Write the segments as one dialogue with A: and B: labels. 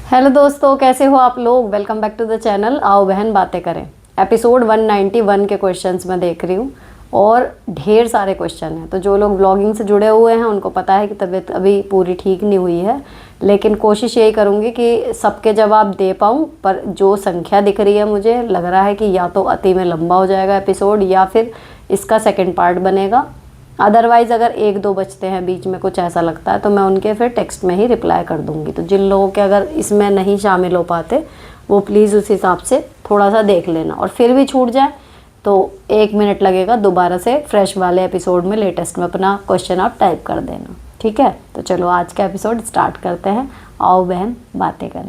A: Hello दोस्तों, कैसे हो आप लोग। Welcome back to the channel आओ बहन बातें करें। एपिसोड 191 के क्वेश्चंस मैं देख रही हूँ और ढेर सारे क्वेश्चन हैं। तो जो लोग ब्लॉगिंग से जुड़े हुए हैं उनको पता है कि तबीयत अभी पूरी ठीक नहीं हुई है, लेकिन कोशिश यही करूँगी कि सबके जवाब दे पाऊँ। पर जो संख्या दिख रही है मुझे लग रहा है कि या तो अति में लंबा हो जाएगा एपिसोड या फिर इसका सेकेंड पार्ट बनेगा। अदरवाइज़ अगर एक दो बचते हैं बीच में, कुछ ऐसा लगता है तो मैं उनके फिर टेक्स्ट में ही रिप्लाई कर दूंगी। तो जिन लोगों के अगर इसमें नहीं शामिल हो पाते वो प्लीज़ उस हिसाब से थोड़ा सा देख लेना, और फिर भी छूट जाए तो 1 मिनट लगेगा, दोबारा से फ्रेश वाले एपिसोड में लेटेस्ट में अपना क्वेश्चन आप टाइप कर देना, ठीक है। तो चलो आज का एपिसोड स्टार्ट करते हैं। आओ बहन बातें करें।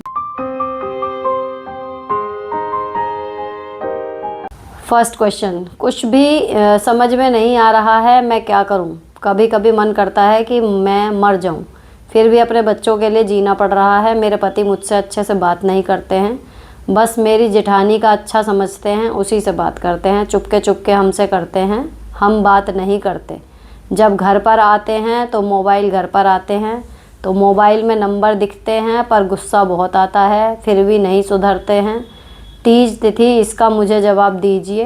A: फर्स्ट क्वेश्चन, कुछ भी समझ में नहीं आ रहा है, मैं क्या करूं। कभी कभी मन करता है कि मैं मर जाऊं, फिर भी अपने बच्चों के लिए जीना पड़ रहा है। मेरे पति मुझसे अच्छे से बात नहीं करते हैं, बस मेरी जेठानी का अच्छा समझते हैं, उसी से बात करते हैं। चुपके चुपके हमसे करते हैं, हम बात नहीं करते। जब घर पर आते हैं तो मोबाइल घर पर आते हैं तो मोबाइल में नंबर दिखते हैं, पर गुस्सा बहुत आता है, फिर भी नहीं सुधरते हैं। 30 तिथि इसका मुझे जवाब दीजिए।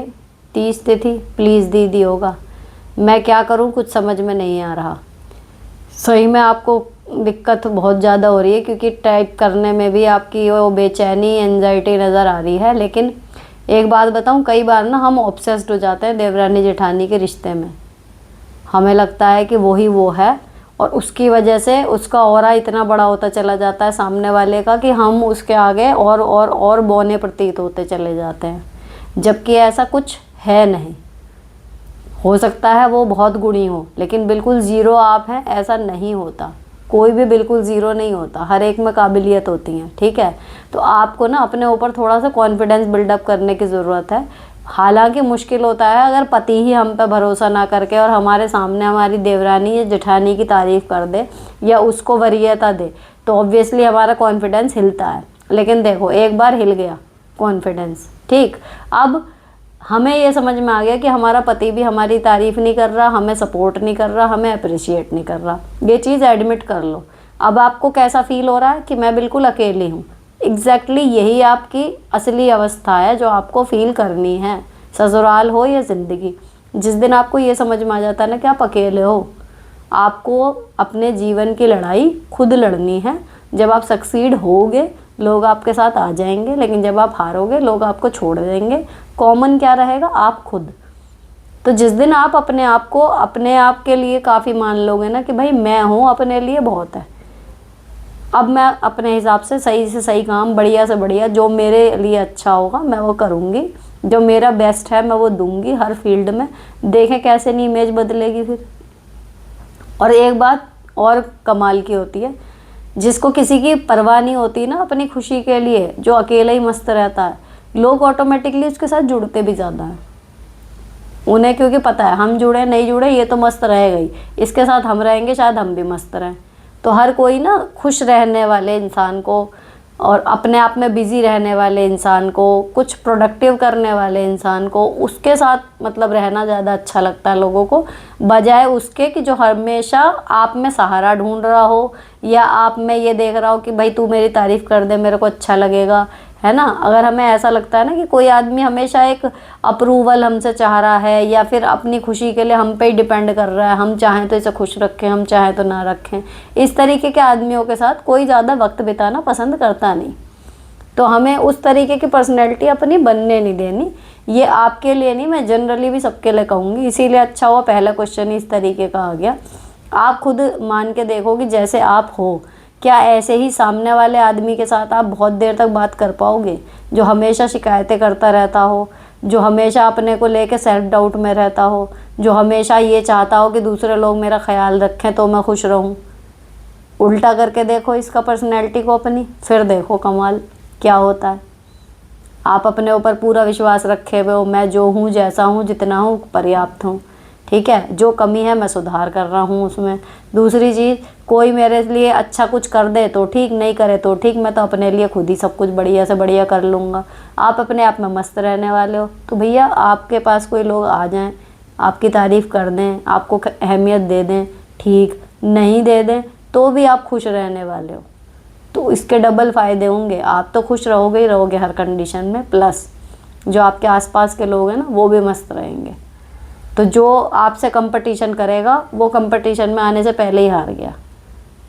A: 30 तिथि प्लीज़ दीदी होगा। मैं क्या करूं, कुछ समझ में नहीं आ रहा। सही में आपको दिक्कत बहुत ज़्यादा हो रही है, क्योंकि टाइप करने में भी आपकी वो बेचैनी एंजाइटी नज़र आ रही है। लेकिन एक बात बताऊं, कई बार ना हम ऑब्सेस्ड हो जाते हैं देवरानी जेठानी के रिश्ते में। हमें लगता है कि वही वो है, और उसकी वजह से उसका ऑरा इतना बड़ा होता चला जाता है सामने वाले का कि हम उसके आगे और बौने प्रतीत होते चले जाते हैं, जबकि ऐसा कुछ है नहीं। हो सकता है वो बहुत गुणी हो, लेकिन बिल्कुल ज़ीरो आप हैं ऐसा नहीं होता। कोई भी बिल्कुल ज़ीरो नहीं होता, हर एक में काबिलियत होती है, ठीक है। तो आपको ना अपने ऊपर थोड़ा सा कॉन्फिडेंस बिल्डअप करने की ज़रूरत है। हालांकि मुश्किल होता है अगर पति ही हम पे भरोसा ना करके और हमारे सामने हमारी देवरानी या जेठानी की तारीफ़ कर दे या उसको वरीयता दे, तो ऑब्वियसली हमारा कॉन्फिडेंस हिलता है। लेकिन देखो, एक बार हिल गया कॉन्फिडेंस, ठीक। अब हमें ये समझ में आ गया कि हमारा पति भी हमारी तारीफ़ नहीं कर रहा, हमें सपोर्ट नहीं कर रहा, हमें अप्रिशिएट नहीं कर रहा। ये चीज़ एडमिट कर लो। अब आपको कैसा फील हो रहा है कि मैं बिल्कुल अकेली हूँ। एग्जैक्टली यही आपकी असली अवस्था है जो आपको फील करनी है, ससुराल हो या ज़िंदगी। जिस दिन आपको ये समझ में आ जाता है ना कि आप अकेले हो, आपको अपने जीवन की लड़ाई खुद लड़नी है। जब आप सक्सीड होगे लोग आपके साथ आ जाएंगे, लेकिन जब आप हारोगे लोग आपको छोड़ देंगे। कॉमन क्या रहेगा, आप खुद। तो जिस दिन आप अपने आप को अपने आप के लिए काफ़ी मान लोगे ना कि भाई मैं हूँ, अपने लिए बहुत है, अब मैं अपने हिसाब से सही काम, बढ़िया से बढ़िया, जो मेरे लिए अच्छा होगा मैं वो करूँगी, जो मेरा बेस्ट है मैं वो दूंगी हर फील्ड में। देखें कैसे नहीं इमेज बदलेगी फिर। और एक बात और कमाल की होती है, जिसको किसी की परवाह नहीं होती ना अपनी खुशी के लिए, जो अकेला ही मस्त रहता है, लोग ऑटोमेटिकली उसके साथ जुड़ते भी ज़्यादा हैं। उन्हें क्योंकि पता है हम जुड़े नहीं जुड़े ये तो मस्त रहेगा ही, इसके साथ हम रहेंगे शायद हम भी मस्त रहें। तो हर कोई ना खुश रहने वाले इंसान को और अपने आप में बिज़ी रहने वाले इंसान को, कुछ प्रोडक्टिव करने वाले इंसान को, उसके साथ मतलब रहना ज़्यादा अच्छा लगता है लोगों को, बजाय उसके कि जो हमेशा आप में सहारा ढूंढ रहा हो या आप में ये देख रहा हो कि भाई तू मेरी तारीफ़ कर दे मेरे को अच्छा लगेगा, है ना। अगर हमें ऐसा लगता है ना कि कोई आदमी हमेशा एक अप्रूवल हमसे चाह रहा है या फिर अपनी खुशी के लिए हम पे ही डिपेंड कर रहा है, हम चाहें तो इसे खुश रखें, हम चाहें तो ना रखें, इस तरीके के आदमियों के साथ कोई ज़्यादा वक्त बिताना पसंद करता नहीं। तो हमें उस तरीके की पर्सनैलिटी अपनी बनने नहीं देनी। ये आपके लिए नहीं, मैं जनरली भी सबके लिए कहूँगी। इसीलिए अच्छा हुआ पहला क्वेश्चन ही इस तरीके का आ गया। आप खुद मान के देखो कि जैसे आप हो, क्या ऐसे ही सामने वाले आदमी के साथ आप बहुत देर तक बात कर पाओगे, जो हमेशा शिकायतें करता रहता हो, जो हमेशा अपने को लेके सेल्फ डाउट में रहता हो, जो हमेशा ये चाहता हो कि दूसरे लोग मेरा ख्याल रखें तो मैं खुश रहूं। उल्टा करके देखो इसका पर्सनैलिटी को अपनी, फिर देखो कमाल क्या होता है। आप अपने ऊपर पूरा विश्वास रखे हुए हो, मैं जो हूँ, जैसा हूँ, जितना हूँ पर्याप्त हूँ, ठीक है। जो कमी है मैं सुधार कर रहा हूँ उसमें। दूसरी चीज़, कोई मेरे लिए अच्छा कुछ कर दे तो ठीक, नहीं करे तो ठीक, मैं तो अपने लिए खुद ही सब कुछ बढ़िया से बढ़िया कर लूँगा। आप अपने आप में मस्त रहने वाले हो, तो भैया आपके पास कोई लोग आ जाएं, आपकी तारीफ़ कर दें, आपको अहमियत दे दें, ठीक, नहीं दे दें तो भी आप खुश रहने वाले हो। तो इसके डबल फ़ायदे होंगे। आप तो खुश रहोगे ही रहोगे हर कंडीशन में, प्लस जो आपके आसपास के लोग हैं ना वो भी मस्त रहेंगे। तो जो आपसे कंपटीशन करेगा वो कंपटीशन में आने से पहले ही हार गया,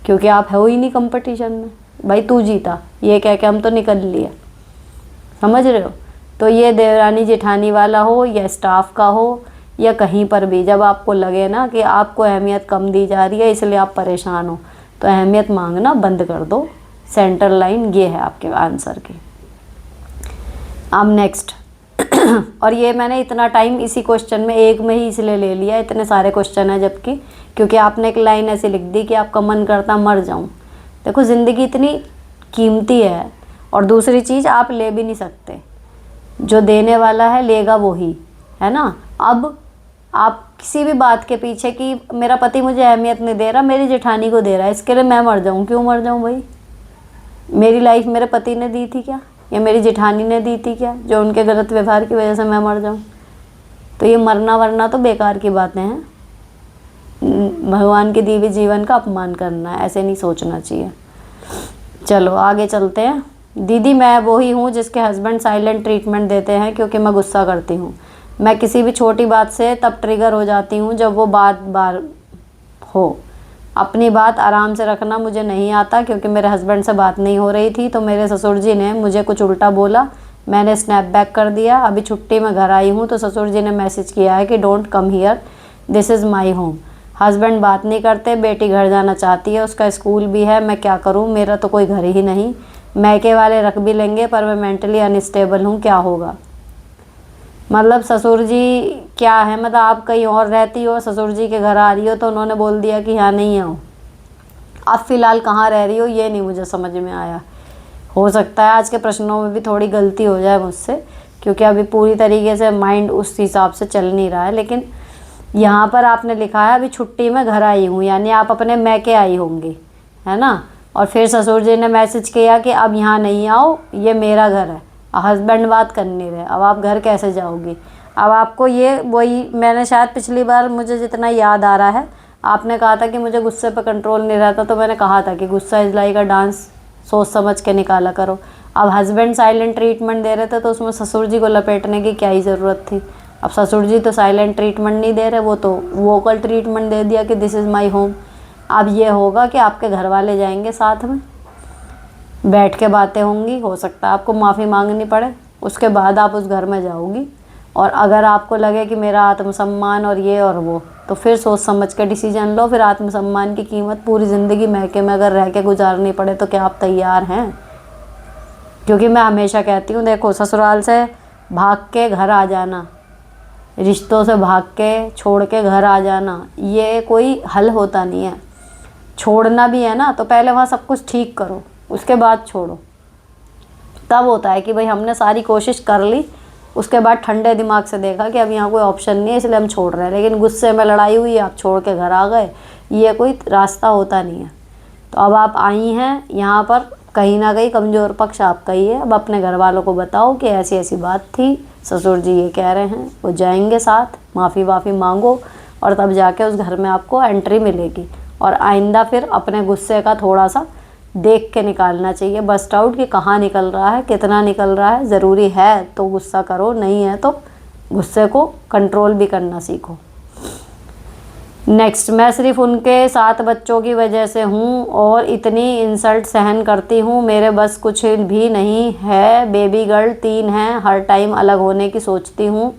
A: क्योंकि आप हो ही नहीं कंपटीशन में। भाई तू जीता ये कह के हम तो निकल लिए, समझ रहे हो। तो ये देवरानी जेठानी वाला हो या स्टाफ का हो या कहीं पर भी, जब आपको लगे ना कि आपको अहमियत कम दी जा रही है इसलिए आप परेशान हो, तो अहमियत मांगना बंद कर दो। सेंटर लाइन ये है आपके आंसर की। अब नेक्स्ट और ये मैंने इतना टाइम इसी क्वेश्चन में एक में ही इसलिए ले लिया, इतने सारे क्वेश्चन है जबकि, क्योंकि आपने एक लाइन ऐसी लिख दी कि आपका मन करता मर जाऊं। देखो ज़िंदगी इतनी कीमती है, और दूसरी चीज़ आप ले भी नहीं सकते, जो देने वाला है लेगा वो ही, है ना। अब आप किसी भी बात के पीछे कि मेरा पति मुझे अहमियत नहीं दे रहा, मेरी जेठानी को दे रहा है, इसके लिए मैं मर जाऊँ। क्यों मर जाऊँ भाई? मेरी लाइफ मेरे पति ने दी थी क्या, या मेरी जेठानी ने दी थी क्या, जो उनके गलत व्यवहार की वजह से मैं मर जाऊँ? तो ये मरना वरना तो बेकार की बातें हैं। भगवान के दी हुए जीवन का अपमान करना है, ऐसे नहीं सोचना चाहिए। चलो आगे चलते हैं। दीदी मैं वही हूँ जिसके हस्बैंड साइलेंट ट्रीटमेंट देते हैं क्योंकि मैं गुस्सा करती हूँ। मैं किसी भी छोटी बात से तब ट्रिगर हो जाती हूँ जब वो बात बार हो। अपनी बात आराम से रखना मुझे नहीं आता, क्योंकि मेरे हस्बैंड से बात नहीं हो रही थी तो मेरे ससुर जी ने मुझे कुछ उल्टा बोला, मैंने स्नैप बैक कर दिया। अभी छुट्टी में घर आई हूँ तो ससुर जी ने मैसेज किया है कि don't come here, this is my home. Husband बात नहीं करते, बेटी घर जाना चाहती है, उसका स्कूल भी है, मैं क्या करूँ, मेरा तो कोई घर ही नहीं। मैके वाले रख भी लेंगे पर मैं मेंटली अनस्टेबल हूँ, क्या होगा? मतलब ससुर जी क्या है, मतलब आप कहीं और रहती हो, ससुर जी के घर आ रही हो तो उन्होंने बोल दिया कि यहाँ नहीं आओ। आप फ़िलहाल कहाँ रह रही हो ये नहीं मुझे समझ में आया। हो सकता है आज के प्रश्नों में भी थोड़ी गलती हो जाए मुझसे, क्योंकि अभी पूरी तरीके से माइंड उस हिसाब से चल नहीं रहा है। लेकिन यहाँ पर आपने लिखा है अभी छुट्टी में घर आई हूँ, यानी आप अपने मैके आई होंगी, है ना। और फिर ससुर जी ने मैसेज किया कि अब यहाँ नहीं आओ, ये मेरा घर है। हस्बैंड बात करने रहे, अब आप घर कैसे जाओगी? अब आपको ये वही, मैंने शायद पिछली बार मुझे जितना याद आ रहा है, आपने कहा था कि मुझे गुस्से पर कंट्रोल नहीं रहता, तो मैंने कहा था कि गुस्सा इज़ लाइक का डांस, सोच समझ के निकाला करो। अब हस्बैंड साइलेंट ट्रीटमेंट दे रहे थे तो उसमें ससुर जी को लपेटने की क्या ही ज़रूरत थी। अब ससुर जी तो साइलेंट ट्रीटमेंट नहीं दे रहे, वो तो वोकल ट्रीटमेंट दे दिया कि दिस इज़ माई होम। अब ये होगा कि आपके घर वाले जाएंगे साथ में, बैठ के बातें होंगी, हो सकता है आपको माफ़ी मांगनी पड़े, उसके बाद आप उस घर में जाओगी। और अगर आपको लगे कि मेरा आत्मसम्मान और ये और वो, तो फिर सोच समझ के डिसीजन लो। फिर आत्मसम्मान की कीमत पूरी ज़िंदगी मैके में अगर रह के गुजारनी पड़े तो क्या आप तैयार हैं? क्योंकि मैं हमेशा कहती हूँ, देखो ससुराल से भाग के घर आ जाना, रिश्तों से भाग के छोड़ के घर आ जाना, ये कोई हल होता नहीं है। छोड़ना भी है ना तो पहले वहाँ सब कुछ ठीक करो, उसके बाद छोड़ो। तब होता है कि भाई हमने सारी कोशिश कर ली, उसके बाद ठंडे दिमाग से देखा कि अब यहाँ कोई ऑप्शन नहीं है इसलिए हम छोड़ रहे हैं। लेकिन गुस्से में लड़ाई हुई, आप छोड़ के घर आ गए, ये कोई रास्ता होता नहीं है। तो अब आप आई हैं यहाँ पर, कहीं ना कहीं कमज़ोर पक्ष आपका ही है। अब अपने घर वालों को बताओ कि ऐसी ऐसी बात थी, ससुर जी ये कह रहे हैं, वो जाएंगे साथ, माफ़ी मांगो, और तब जाके उस घर में आपको एंट्री मिलेगी। और आइंदा फिर अपने गुस्से का थोड़ा सा देख के निकालना चाहिए, बस्ट आउट, कि कहाँ निकल रहा है, कितना निकल रहा है। ज़रूरी है तो गुस्सा करो, नहीं है तो गुस्से को कंट्रोल भी करना सीखो। नेक्स्ट, मैं सिर्फ उनके 7 बच्चों की वजह से हूँ और इतनी इंसल्ट सहन करती हूँ, मेरे बस कुछ भी नहीं है। बेबी गर्ल 3 हैं, हर टाइम अलग होने की सोचती हूँ।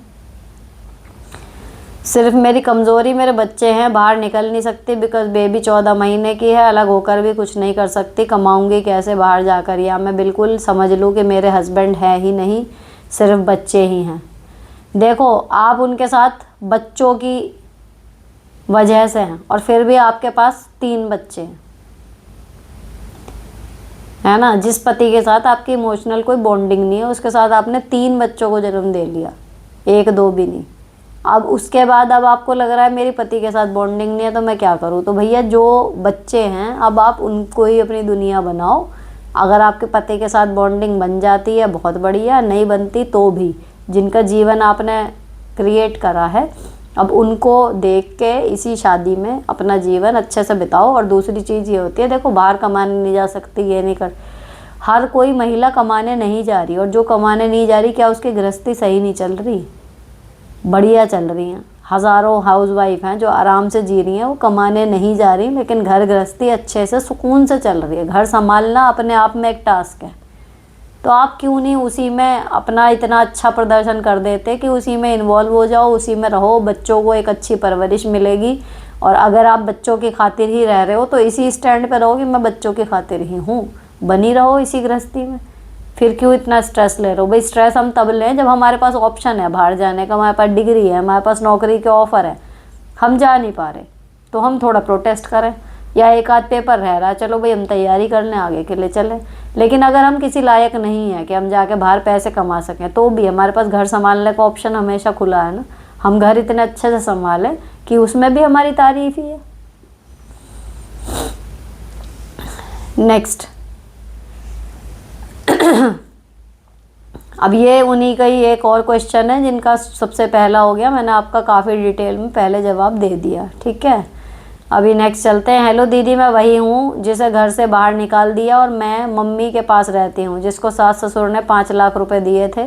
A: सिर्फ मेरी कमज़ोरी मेरे बच्चे हैं, बाहर निकल नहीं सकती बिकॉज़ बेबी 14 महीने की है, अलग होकर भी कुछ नहीं कर सकती, कमाऊँगी कैसे बाहर जाकर? या मैं बिल्कुल समझ लूँ कि मेरे हस्बैंड है ही नहीं, सिर्फ बच्चे ही हैं। देखो आप उनके साथ बच्चों की वजह से हैं और फिर भी आपके पास 3 बच्चे हैं, है ना। जिस पति के साथ आपकी इमोशनल कोई बॉन्डिंग नहीं है, उसके साथ आपने 3 बच्चों को जन्म दे लिया, 1-2 भी नहीं। अब उसके बाद अब आपको लग रहा है मेरी पति के साथ बॉन्डिंग नहीं है तो मैं क्या करूँ? तो भैया जो बच्चे हैं अब आप उनको ही अपनी दुनिया बनाओ। अगर आपके पति के साथ बॉन्डिंग बन जाती है बहुत बढ़िया, नहीं बनती तो भी जिनका जीवन आपने क्रिएट करा है अब उनको देख के इसी शादी में अपना जीवन अच्छे से बिताओ। और दूसरी चीज़ ये होती है, देखो बाहर कमाने नहीं जा सकती, ये नहीं कर, हर कोई महिला कमाने नहीं जा रही, और जो कमाने नहीं जा रही क्या उसकी गृहस्थी सही नहीं चल रही? बढ़िया चल रही हैं। हज़ारों हाउसवाइफ हैं जो आराम से जी रही हैं, वो कमाने नहीं जा रही, लेकिन घर गृहस्थी अच्छे से सुकून से चल रही है। घर संभालना अपने आप में एक टास्क है, तो आप क्यों नहीं उसी में अपना इतना अच्छा प्रदर्शन कर देते कि उसी में इन्वॉल्व हो जाओ, उसी में रहो, बच्चों को एक अच्छी परवरिश मिलेगी। और अगर आप बच्चों की खातिर ही रह रहे हो तो इसी स्टैंड पे रहो कि मैं बच्चों की खातिर ही हूँ, बनी रहो इसी गृहस्थी में। फिर क्यों इतना स्ट्रेस ले रहे हो? भाई स्ट्रेस हम तब लें जब हमारे पास ऑप्शन है बाहर जाने का, हमारे पास डिग्री है, हमारे पास नौकरी के ऑफ़र है, हम जा नहीं पा रहे तो हम थोड़ा प्रोटेस्ट करें, या एक आध पेपर रह रहा है चलो भाई हम तैयारी कर लें, आगे के लिए चलें। लेकिन अगर हम किसी लायक नहीं है कि हम जाके बाहर पैसे कमा सकें, तो भी हमारे पास घर संभालने का ऑप्शन हमेशा खुला है ना। हम घर इतने अच्छे से संभालें कि उसमें भी हमारी तारीफ ही है। नेक्स्ट अब ये उन्हीं का ही एक और क्वेश्चन है जिनका सबसे पहला हो गया, मैंने आपका काफ़ी डिटेल में पहले जवाब दे दिया, ठीक है। अभी नेक्स्ट चलते हैं। हेलो दीदी, मैं वही हूँ जिसे घर से बाहर निकाल दिया और मैं मम्मी के पास रहती हूँ, जिसको सास ससुर ने 5 लाख रुपए दिए थे।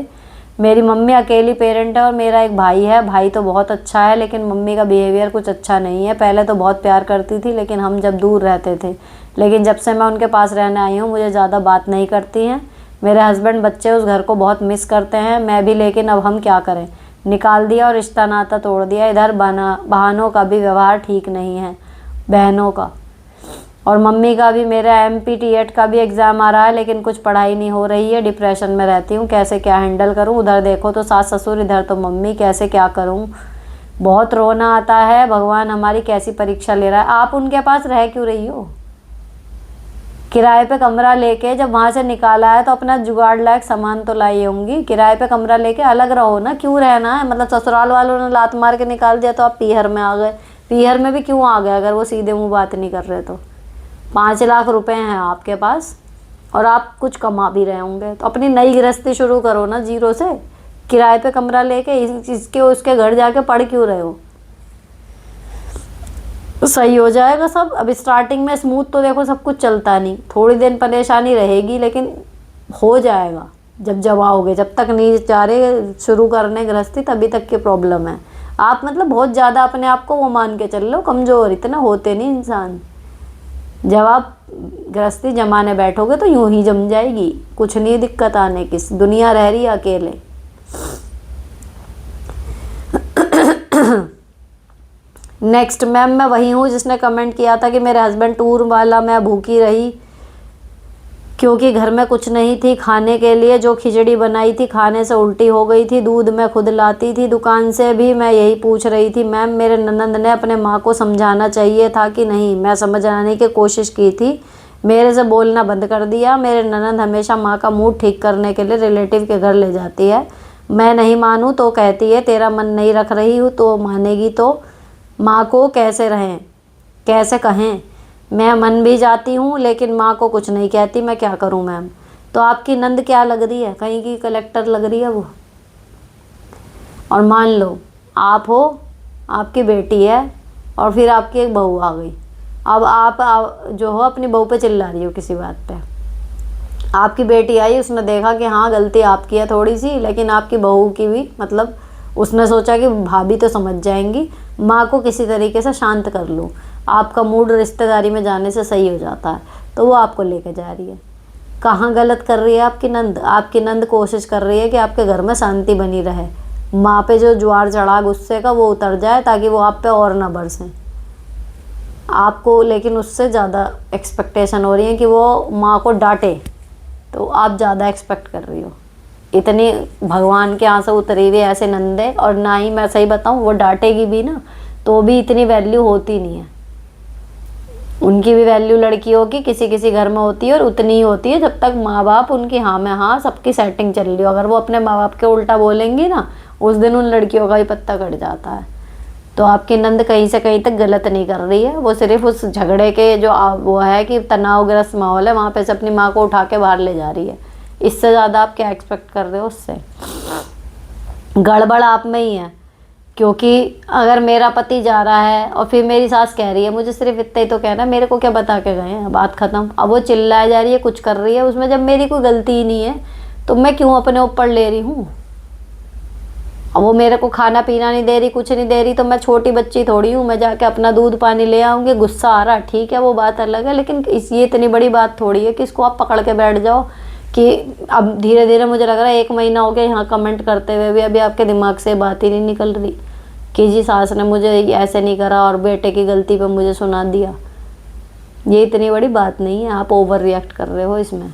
A: मेरी मम्मी अकेली पेरेंट है और मेरा एक भाई है। भाई तो बहुत अच्छा है लेकिन मम्मी का बिहेवियर कुछ अच्छा नहीं है। पहले तो बहुत प्यार करती थी लेकिन हम जब दूर रहते थे, लेकिन जब से मैं उनके पास रहने आई हूँ मुझे ज़्यादा बात नहीं करती हैं। मेरे हस्बैंड बच्चे उस घर को बहुत मिस करते हैं, मैं भी, लेकिन अब हम क्या करें? निकाल दिया और रिश्ता नाता तोड़ दिया। इधर बहनों का भी व्यवहार ठीक नहीं है, बहनों का, और मम्मी का भी। मेरा MPTET का भी एग्ज़ाम आ रहा है लेकिन कुछ पढ़ाई नहीं हो रही है, डिप्रेशन में रहती हूँ। कैसे क्या हैंडल करूँ? उधर देखो तो सास ससुर, इधर तो मम्मी, कैसे क्या करूँ? बहुत रोना आता है। भगवान हमारी कैसी परीक्षा ले रहा है। आप उनके पास रह क्यों रही हो? किराए पे कमरा लेके जब वहाँ से निकाला है तो अपना जुगाड़ लायक सामान तो लाई होंगी। किराए पे कमरा लेके अलग रहो ना, क्यों रहना है? मतलब ससुराल वालों ने लात मार के निकाल दिया तो आप पीहर में आ गए। पीहर में भी क्यों आ गए अगर वो सीधे मुंह बात नहीं कर रहे तो? 5 लाख रुपए हैं आपके पास और आप कुछ कमा भी रहे होंगे, तो अपनी नई गृहस्थी शुरू करो ना जीरो से। किराए पे कमरा लेके इसके उसके घर जाके पढ़ क्यों रहे हो? सही हो जाएगा सब। अब स्टार्टिंग में स्मूथ तो देखो सब कुछ चलता नहीं, थोड़ी दिन परेशानी रहेगी लेकिन हो जाएगा जब जमाओगे। जब तक नहीं जा रहे शुरू करने गृहस्थी तभी तक की प्रॉब्लम है। आप मतलब बहुत ज़्यादा अपने आप को वो मान के चल लो कमज़ोर, इतना होते नहीं इंसान। जब आप गृहस्थी जमाने बैठोगे तो यूं ही जम जाएगी, कुछ नहीं दिक्कत आने की। दुनिया रह रही है अकेले। नेक्स्ट मैम, मैं वही हूँ जिसने कमेंट किया था कि मेरे हस्बैंड टूर वाला, मैं भूखी रही क्योंकि घर में कुछ नहीं थी खाने के लिए। जो खिचड़ी बनाई थी खाने से उल्टी हो गई थी। दूध मैं खुद लाती थी दुकान से भी। मैं यही पूछ रही थी मैम, मेरे ननंद ने अपने माँ को समझाना चाहिए था कि नहीं? मैं समझाने की कोशिश की थी, मेरे से बोलना बंद कर दिया। मेरे ननंद हमेशा माँ का मूड ठीक करने के लिए रिलेटिव के घर ले जाती है। मैं नहीं मानूँ तो कहती है तेरा मन नहीं रख रही हूँ तो मानेगी तो माँ को कैसे रहें, कैसे कहें? मैं मन भी जाती हूँ लेकिन माँ को कुछ नहीं कहती, मैं क्या करूँ मैम? तो आपकी नंद क्या लग रही है? कहीं की कलेक्टर लग रही है वो। और मान लो आप हो, आपकी बेटी है और फिर आपकी एक बहू आ गई। अब आप जो हो अपनी बहू पे चिल्ला रही हो किसी बात पे। आपकी बेटी आई, उसने देखा कि हाँ गलती आपकी है थोड़ी सी, लेकिन आपकी बहू की भी, मतलब उसने सोचा कि भाभी तो समझ जाएंगी, माँ को किसी तरीके से शांत कर लूँ। आपका मूड रिश्तेदारी में जाने से सही हो जाता है, तो वो आपको लेके जा रही है। कहाँ गलत कर रही है आपकी नंद? आपकी नंद कोशिश कर रही है कि आपके घर में शांति बनी रहे, माँ पे जो ज्वार चढ़ा गुस्से का वो उतर जाए ताकि वो आप पे और ना बरसें। आपको लेकिन उससे ज़्यादा एक्सपेक्टेशन हो रही है कि वो माँ को डांटे, तो आप ज़्यादा एक्सपेक्ट कर रही हो। इतनी भगवान के यहाँ से उतरी हुई ऐसे नंदे, और ना ही मैं सही बताऊँ वो डांटेगी भी ना तो भी इतनी वैल्यू होती नहीं है। उनकी भी वैल्यू लड़कियों की किसी किसी घर में होती है और उतनी ही होती है जब तक माँ बाप उनकी हाँ में हाँ सबकी सेटिंग चल रही हो। अगर वो अपने माँ बाप के उल्टा बोलेंगी ना, उस दिन उन लड़कियों का भी पत्ता कट जाता है। तो आपकी नंद कहीं से कहीं तक गलत नहीं कर रही है, वो सिर्फ उस झगड़े के जो वो है कि तनावग्रस्त माहौल है वहाँ पे से अपनी माँ को उठा के बाहर ले जा रही है। इससे ज़्यादा आप क्या एक्सपेक्ट कर रहे हो उससे? गड़बड़ आप में ही है क्योंकि अगर मेरा पति जा रहा है और फिर मेरी सास कह रही है, मुझे सिर्फ इतना ही तो कहना, मेरे को क्या बता के गए हैं, बात ख़त्म। अब वो चिल्लाए जा रही है, कुछ कर रही है, उसमें जब मेरी कोई गलती ही नहीं है तो मैं क्यों अपने ऊपर ले रही हूँ। अब वो मेरे को खाना पीना नहीं दे रही, कुछ नहीं दे रही, तो मैं छोटी बच्ची थोड़ी हूँ, मैं जाके अपना दूध पानी ले आऊँगी। गुस्सा आ रहा ठीक है, वो बात अलग है, लेकिन ये इतनी बड़ी बात थोड़ी है कि इसको आप पकड़ के बैठ जाओ कि अब धीरे धीरे मुझे लग रहा है 1 महीना हो गया यहाँ कमेंट करते हुए भी, अभी आपके दिमाग से बात ही नहीं निकल रही कि जी सास ने मुझे ऐसे नहीं करा और बेटे की गलती पे मुझे सुना दिया। ये इतनी बड़ी बात नहीं है, आप ओवर रिएक्ट कर रहे हो इसमें।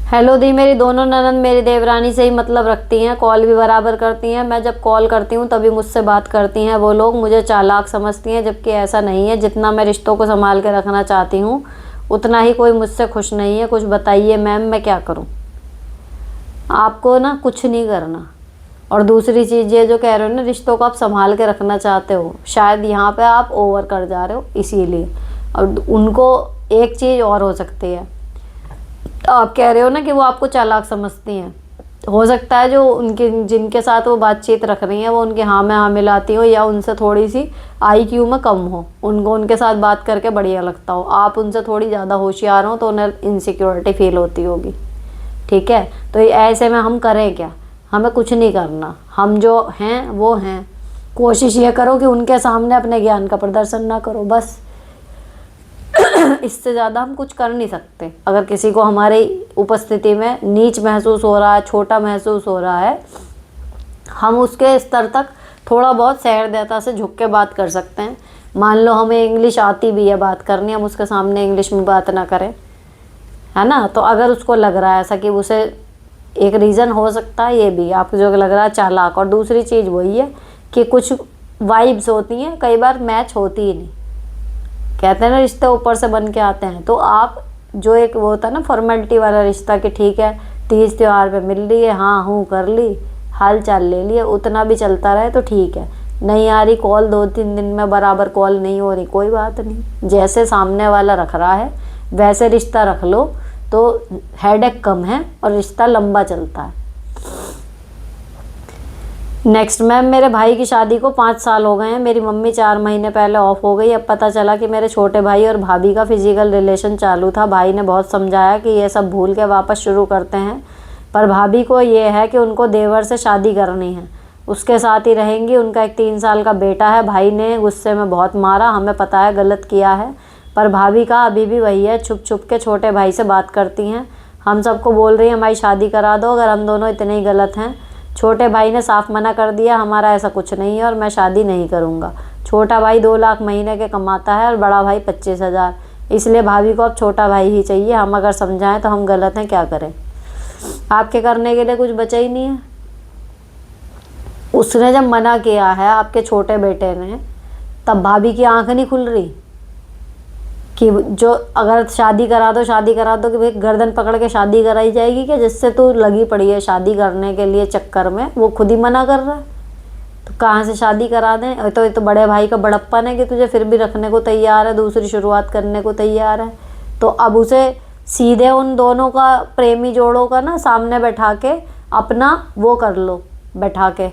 A: हेलो दी, मेरी दोनों ननद मेरी देवरानी से ही मतलब रखती हैं, कॉल भी बराबर करती हैं। मैं जब कॉल करती हूँ तभी मुझसे बात करती हैं। वो लोग मुझे चालाक समझती हैं, जबकि ऐसा नहीं है। जितना मैं रिश्तों को संभाल के रखना चाहती हूँ उतना ही कोई मुझसे खुश नहीं है। कुछ बताइए मैम, मैं क्या करूँ। आपको ना कुछ नहीं करना। और दूसरी चीज़ ये जो कह रहे हो ना, रिश्तों को आप संभाल के रखना चाहते हो, शायद यहाँ पे आप ओवर कर जा रहे हो इसीलिए। और उनको एक चीज़ और हो सकती है, आप कह रहे हो ना कि वो आपको चालाक समझती हैं, हो सकता है जो उनके जिनके साथ वो बातचीत रख रही हैं वो उनके हाँ में हाँ मिलाती हो, या उनसे थोड़ी सी IQ में कम हो, उनको उनके साथ बात करके बढ़िया लगता हो। आप उनसे थोड़ी ज़्यादा होशियार हो तो उन्हें इनसिक्योरिटी फील होती होगी, ठीक है। तो ऐसे में हम करें क्या, हमें कुछ नहीं करना। हम जो हैं वो हैं। कोशिश ये करो कि उनके सामने अपने ज्ञान का प्रदर्शन ना करो, बस। इससे ज़्यादा हम कुछ कर नहीं सकते। अगर किसी को हमारी उपस्थिति में नीच महसूस हो रहा है, छोटा महसूस हो रहा है, हम उसके स्तर तक थोड़ा बहुत सहृदयता से झुक के बात कर सकते हैं। मान लो हमें इंग्लिश आती भी है बात करनी, हम उसके सामने इंग्लिश में बात ना करें, है ना। तो अगर उसको लग रहा है ऐसा कि उसे एक रीज़न हो सकता है ये भी, आपको जो लग रहा है चालाक। और दूसरी चीज़ वही है कि कुछ वाइब्स होती हैं, कई बार मैच होती ही नहीं। कहते हैं ना रिश्ते ऊपर से बन के आते हैं। तो आप जो एक वो होता है ना फॉर्मेलिटी वाला रिश्ता कि ठीक है 30 त्यौहार पे मिल रही है, हाँ हूँ कर ली, हाल चाल ले लिया, उतना भी चलता रहे तो ठीक है। नहीं आ रही कॉल, 2-3 दिन में बराबर कॉल नहीं हो रही, कोई बात नहीं। जैसे सामने वाला रख रहा है वैसे रिश्ता रख लो तो हेडेक कम है और रिश्ता लंबा चलता है। नेक्स्ट मैम, मेरे भाई की शादी को 5 साल हो गए हैं। मेरी मम्मी 4 महीने पहले ऑफ हो गई। अब पता चला कि मेरे छोटे भाई और भाभी का फिजिकल रिलेशन चालू था। भाई ने बहुत समझाया कि ये सब भूल के वापस शुरू करते हैं, पर भाभी को ये है कि उनको देवर से शादी करनी है, उसके साथ ही रहेंगी। उनका एक 3 साल का बेटा है। भाई ने गुस्से में बहुत मारा, हमें पता है गलत किया है, पर भाभी का अभी भी वही है, छुप छुप के छोटे भाई से बात करती हैं। हम सबको बोल रही हैं हमारी शादी करा दो अगर हम दोनों इतने ही गलत हैं। छोटे भाई ने साफ मना कर दिया, हमारा ऐसा कुछ नहीं है और मैं शादी नहीं करूँगा। छोटा भाई 2 लाख महीने के कमाता है और बड़ा भाई 25,000, इसलिए भाभी को अब छोटा भाई ही चाहिए। हम अगर समझाएं तो हम गलत हैं, क्या करें। आपके करने के लिए कुछ बचा ही नहीं है। उसने जब मना किया है आपके छोटे बेटे ने, तब भाभी की आंख नहीं खुल रही कि जो अगर शादी करा दो कि भाई गर्दन पकड़ के शादी कराई जाएगी क्या, जिससे तू लगी पड़ी है शादी करने के लिए चक्कर में, वो खुद ही मना कर रहा है तो कहाँ से शादी करा दें। तो ये तो बड़े भाई का बड़प्पन है कि तुझे फिर भी रखने को तैयार है, दूसरी शुरुआत करने को तैयार है। तो अब उसे सीधे उन दोनों का, प्रेमी जोड़ों का ना सामने बैठा के अपना वो कर लो, बैठा के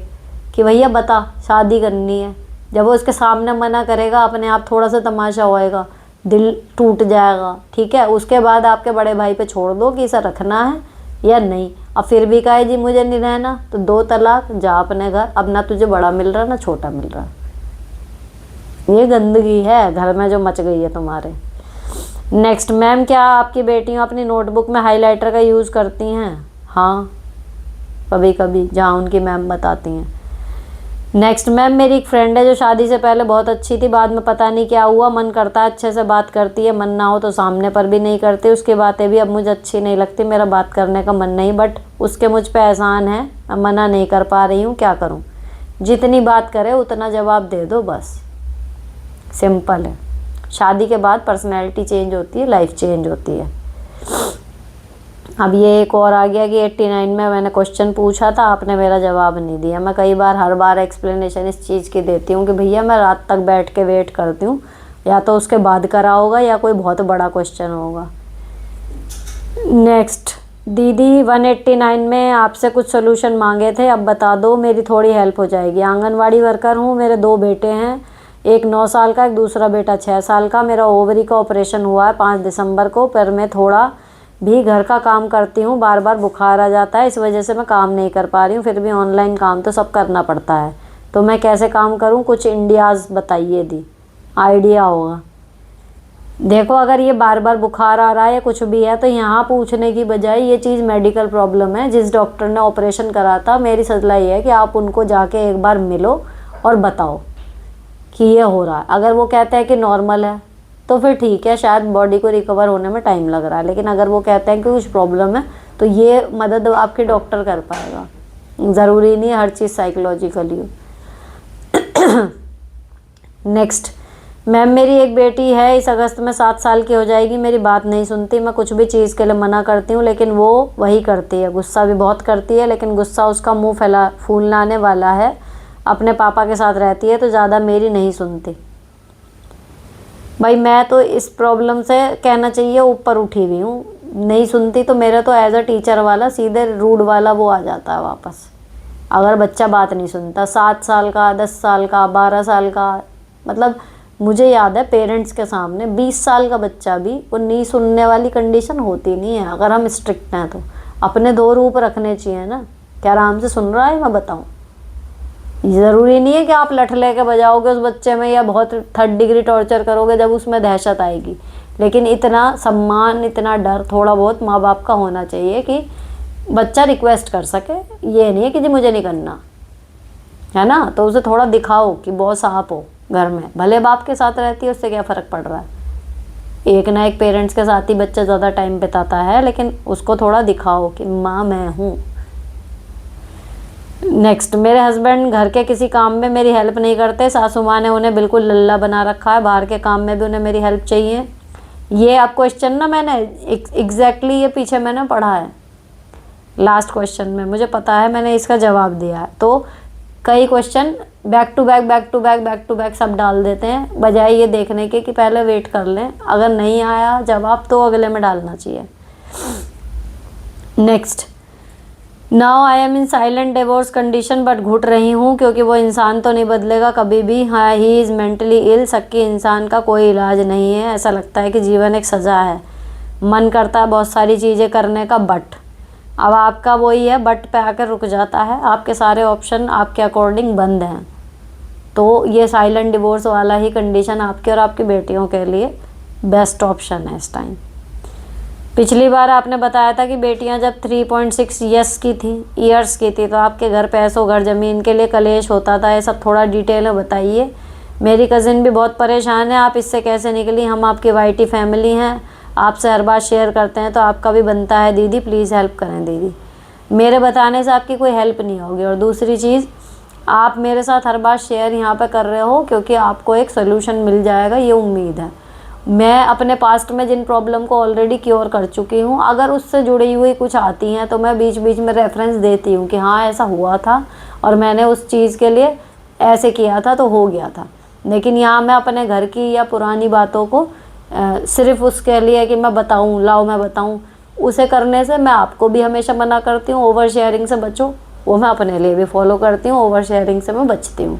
A: कि भैया बता शादी करनी है। जब वो उसके सामने मना करेगा अपने आप थोड़ा सा तमाशा होएगा, दिल टूट जाएगा, ठीक है। उसके बाद आपके बड़े भाई पे छोड़ दो कि इसे रखना है या नहीं। अब फिर भी कहे जी मुझे नहीं रहना, तो 2 तलाक, जा अपने घर। अब ना तुझे बड़ा मिल रहा ना छोटा मिल रहा। ये गंदगी है घर में जो मच गई है तुम्हारे। नेक्स्ट मैम, क्या आपकी बेटियां अपनी नोटबुक में हाइलाइटर का यूज़ करती हैं? हाँ, कभी कभी, जहाँ उनकी मैम बताती हैं। नेक्स्ट मैम, मेरी एक फ्रेंड है जो शादी से पहले बहुत अच्छी थी, बाद में पता नहीं क्या हुआ, मन करता है अच्छे से बात करती है, मन ना हो तो सामने पर भी नहीं करती। उसकी बातें भी अब मुझे अच्छी नहीं लगती, मेरा बात करने का मन नहीं, बट उसके मुझ पे एहसान है, अब मना नहीं कर पा रही हूँ, क्या करूँ। जितनी बात करे उतना जवाब दे दो, बस सिंपल है। शादी के बाद पर्सनैलिटी चेंज होती है, लाइफ चेंज होती है। अब ये एक और आ गया कि 89 में मैंने क्वेश्चन पूछा था, आपने मेरा जवाब नहीं दिया। मैं कई बार, हर बार एक्सप्लेनेशन इस चीज़ की देती हूँ कि भैया मैं रात तक बैठ के वेट करती हूँ, या तो उसके बाद करा होगा या कोई बहुत बड़ा क्वेश्चन होगा। नेक्स्ट, दीदी 189 में आपसे कुछ सोल्यूशन मांगे थे, अब बता दो, मेरी थोड़ी हेल्प हो जाएगी। आंगनवाड़ी वर्कर हूँ, मेरे 2 बेटे हैं, एक 9 साल का, एक दूसरा बेटा 6 साल का। मेरा ओवरी का ऑपरेशन हुआ है 5 दिसंबर को, पर मैं थोड़ा भी घर का काम करती हूँ, बार बार बुखार आ जाता है, इस वजह से मैं काम नहीं कर पा रही हूँ। फिर भी ऑनलाइन काम तो सब करना पड़ता है, तो मैं कैसे काम करूँ? कुछ इंडियाज़ बताइए दी, आइडिया होगा। देखो, अगर ये बार बार बुखार आ रहा है या कुछ भी है, तो यहाँ पूछने की बजाय ये चीज़ मेडिकल प्रॉब्लम है। जिस डॉक्टर ने ऑपरेशन करा था, मेरी सलाह ये है कि आप उनको जाके एक बार मिलो और बताओ कि ये हो रहा है। अगर वो कहते हैं कि नॉर्मल है तो फिर ठीक है, शायद बॉडी को रिकवर होने में टाइम लग रहा है। लेकिन अगर वो कहते हैं कि कुछ प्रॉब्लम है, तो ये मदद आपके डॉक्टर कर पाएगा। ज़रूरी नहीं हर चीज़ साइकोलॉजिकली हो। नेक्स्ट, मैम मेरी एक बेटी है, इस अगस्त में 7 साल की हो जाएगी, मेरी बात नहीं सुनती। मैं कुछ भी चीज़ के लिए मना करती हूँ लेकिन वो वही करती है। गुस्सा भी बहुत करती है, लेकिन गुस्सा उसका मुँह फूलाने वाला है। अपने पापा के साथ रहती है तो ज़्यादा मेरी नहीं सुनती। भाई मैं तो इस प्रॉब्लम से कहना चाहिए ऊपर उठी हुई हूँ। नहीं सुनती तो मेरा तो एज अ टीचर वाला सीधे रूड वाला वो आ जाता है वापस। अगर बच्चा बात नहीं सुनता, 7 साल का, 10 साल का, 12 साल का, मतलब मुझे याद है पेरेंट्स के सामने 20 साल का बच्चा भी वो नहीं सुनने वाली कंडीशन होती नहीं है। अगर हम स्ट्रिक्ट हैं तो अपने 2 रूप रखने चाहिए ना। क्या आराम से सुन रहा है? मैं बताऊँ, ज़रूरी नहीं है कि आप लठ लेके बजाओगे उस बच्चे में या बहुत 3rd डिग्री टॉर्चर करोगे जब उसमें दहशत आएगी। लेकिन इतना सम्मान, इतना डर थोड़ा बहुत माँ बाप का होना चाहिए कि बच्चा रिक्वेस्ट कर सके। ये नहीं है कि जी मुझे नहीं करना, है ना? तो उसे थोड़ा दिखाओ कि बॉस आप हो घर में। भले बाप के साथ रहती है, उससे क्या फ़र्क पड़ रहा है? एक ना एक पेरेंट्स के साथ ही बच्चा ज़्यादा टाइम बिताता है, लेकिन उसको थोड़ा दिखाओ कि माँ मैं हूँ। नेक्स्ट, मेरे हस्बैंड घर के किसी काम में मेरी हेल्प नहीं करते। सासू माँ ने उन्हें बिल्कुल लल्ला बना रखा है, बाहर के काम में भी उन्हें मेरी हेल्प चाहिए। ये आप क्वेश्चन ना मैंने एग्जैक्टली ये पीछे मैंने पढ़ा है लास्ट क्वेश्चन में, मुझे पता है, मैंने इसका जवाब दिया है। तो कई क्वेश्चन बैक टू बैक सब डाल देते हैं, बजाय ये देखने के कि पहले वेट कर लें। अगर नहीं आया जवाब तो अगले में डालना चाहिए। Next, now I am in silent divorce condition but घुट रही हूँ क्योंकि वो इंसान तो नहीं बदलेगा कभी भी। हाँ, ही इज़ मेंटली इल। शक्की इंसान का कोई इलाज नहीं है। ऐसा लगता है कि जीवन एक सज़ा है। मन करता है बहुत सारी चीज़ें करने का, बट अब आपका वही है, बट पे आकर रुक जाता है। आपके सारे ऑप्शन आपके अकॉर्डिंग बंद हैं। तो ये साइलेंट डिवोर्स वाला ही कंडीशन आपके और आपकी बेटियों के लिए बेस्ट ऑप्शन है इस टाइम। पिछली बार आपने बताया था कि बेटियां जब 3.6 ईयर्स की थी तो आपके घर पैसों, घर ज़मीन के लिए कलेश होता था। ये सब थोड़ा डिटेल में बताइए। मेरी कज़िन भी बहुत परेशान है, आप इससे कैसे निकली? हम आपकी वाईटी फैमिली हैं, आपसे हर बात शेयर करते हैं, तो आपका भी बनता है दीदी, प्लीज़ हेल्प करें दीदी। मेरे बताने से आपकी कोई हेल्प नहीं होगी। और दूसरी चीज़, आप मेरे साथ हर बात शेयर यहाँ पर कर रहे हो क्योंकि आपको एक सोल्यूशन मिल जाएगा, ये उम्मीद है। मैं अपने पास्ट में जिन प्रॉब्लम को ऑलरेडी क्योर कर चुकी हूँ, अगर उससे जुड़ी हुई कुछ आती हैं तो मैं बीच बीच में रेफरेंस देती हूँ कि हाँ ऐसा हुआ था और मैंने उस चीज़ के लिए ऐसे किया था तो हो गया था। लेकिन यहाँ मैं अपने घर की या पुरानी बातों को सिर्फ उसके लिए कि मैं बताऊँ, लाओ मैं बताऊँ, उसे करने से मैं आपको भी हमेशा मना करती हूँ। ओवर शेयरिंग से बचो, वो मैं अपने लिए भी फॉलो करती हूँ। ओवर शेयरिंग से मैं बचती हूँ,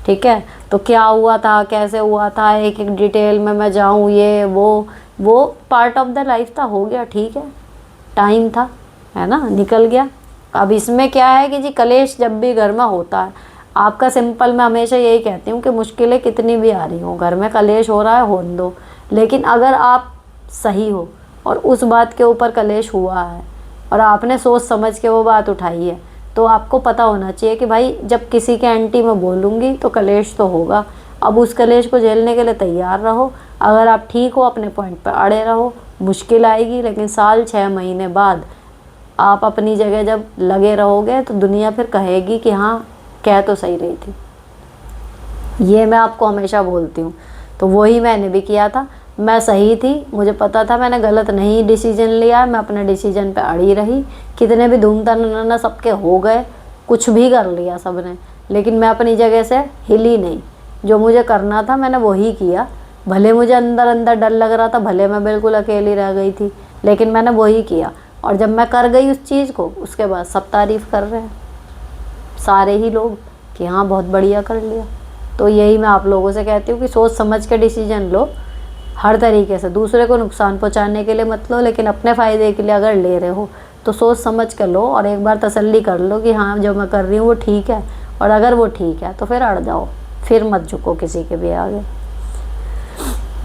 A: ठीक है? तो क्या हुआ था, कैसे हुआ था, एक एक डिटेल में मैं जाऊँ, ये वो पार्ट ऑफ द लाइफ था, हो गया, ठीक है, टाइम था, है ना, निकल गया। अब इसमें क्या है कि जी कलेश जब भी घर में होता है, आपका सिंपल मैं हमेशा यही कहती हूँ कि मुश्किलें कितनी भी आ रही हों, घर में कलेश हो रहा है, होने दो। लेकिन अगर आप सही हो और उस बात के ऊपर कलेश हुआ है और आपने सोच समझ के वो बात उठाई है, तो आपको पता होना चाहिए कि भाई जब किसी के एंटी में बोलूँगी तो कलेश तो होगा। अब उस कलेश को झेलने के लिए तैयार रहो। अगर आप ठीक हो, अपने पॉइंट पर अड़े रहो। मुश्किल आएगी, लेकिन साल 6 महीने बाद आप अपनी जगह जब लगे रहोगे तो दुनिया फिर कहेगी कि हाँ कह तो सही रही थी। ये मैं आपको हमेशा बोलती हूँ। तो वही मैंने भी किया था, मैं सही थी, मुझे पता था मैंने गलत नहीं डिसीजन लिया, मैं अपने डिसीजन पे अड़ी रही। कितने भी धूमधाम सबके हो गए, कुछ भी कर लिया सबने, लेकिन मैं अपनी जगह से हिली नहीं। जो मुझे करना था मैंने वही किया। भले मुझे अंदर अंदर डर लग रहा था, भले मैं बिल्कुल अकेली रह गई थी, लेकिन मैंने वही किया। और जब मैं कर गई उस चीज़ को, उसके बाद सब तारीफ़ कर रहे हैं, सारे ही लोग, कि हाँ बहुत बढ़िया कर लिया। तो यही मैं आप लोगों से कहती हूँ कि सोच समझ के डिसीजन लो, हर तरीके से। दूसरे को नुकसान पहुँचाने के लिए मत लो, लेकिन अपने फ़ायदे के लिए अगर ले रहे हो तो सोच समझ कर लो, और एक बार तसल्ली कर लो कि हाँ जो मैं कर रही हूँ वो ठीक है। और अगर वो ठीक है तो फिर अड़ जाओ, फिर मत झुको किसी के भी आगे।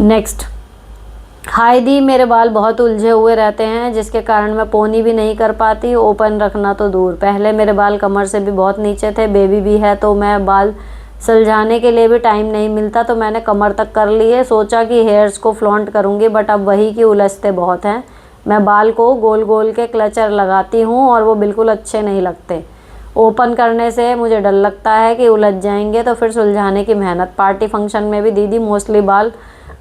A: नेक्स्ट, हाय दी, मेरे बाल बहुत उलझे हुए रहते हैं जिसके कारण मैं पोनी भी नहीं कर पाती, ओपन रखना तो दूर। पहले मेरे बाल कमर से भी बहुत नीचे थे, बेबी भी है तो मैं बाल सुलझाने के लिए भी टाइम नहीं मिलता, तो मैंने कमर तक कर लिए। सोचा कि हेयर्स को फ्लॉन्ट करूँगी, बट अब वही कि उलझते बहुत हैं। मैं बाल को गोल गोल के क्लचर लगाती हूँ और वो बिल्कुल अच्छे नहीं लगते। ओपन करने से मुझे डर लगता है कि उलझ जाएंगे, तो फिर सुलझाने की मेहनत। पार्टी फंक्शन में भी दीदी मोस्टली बाल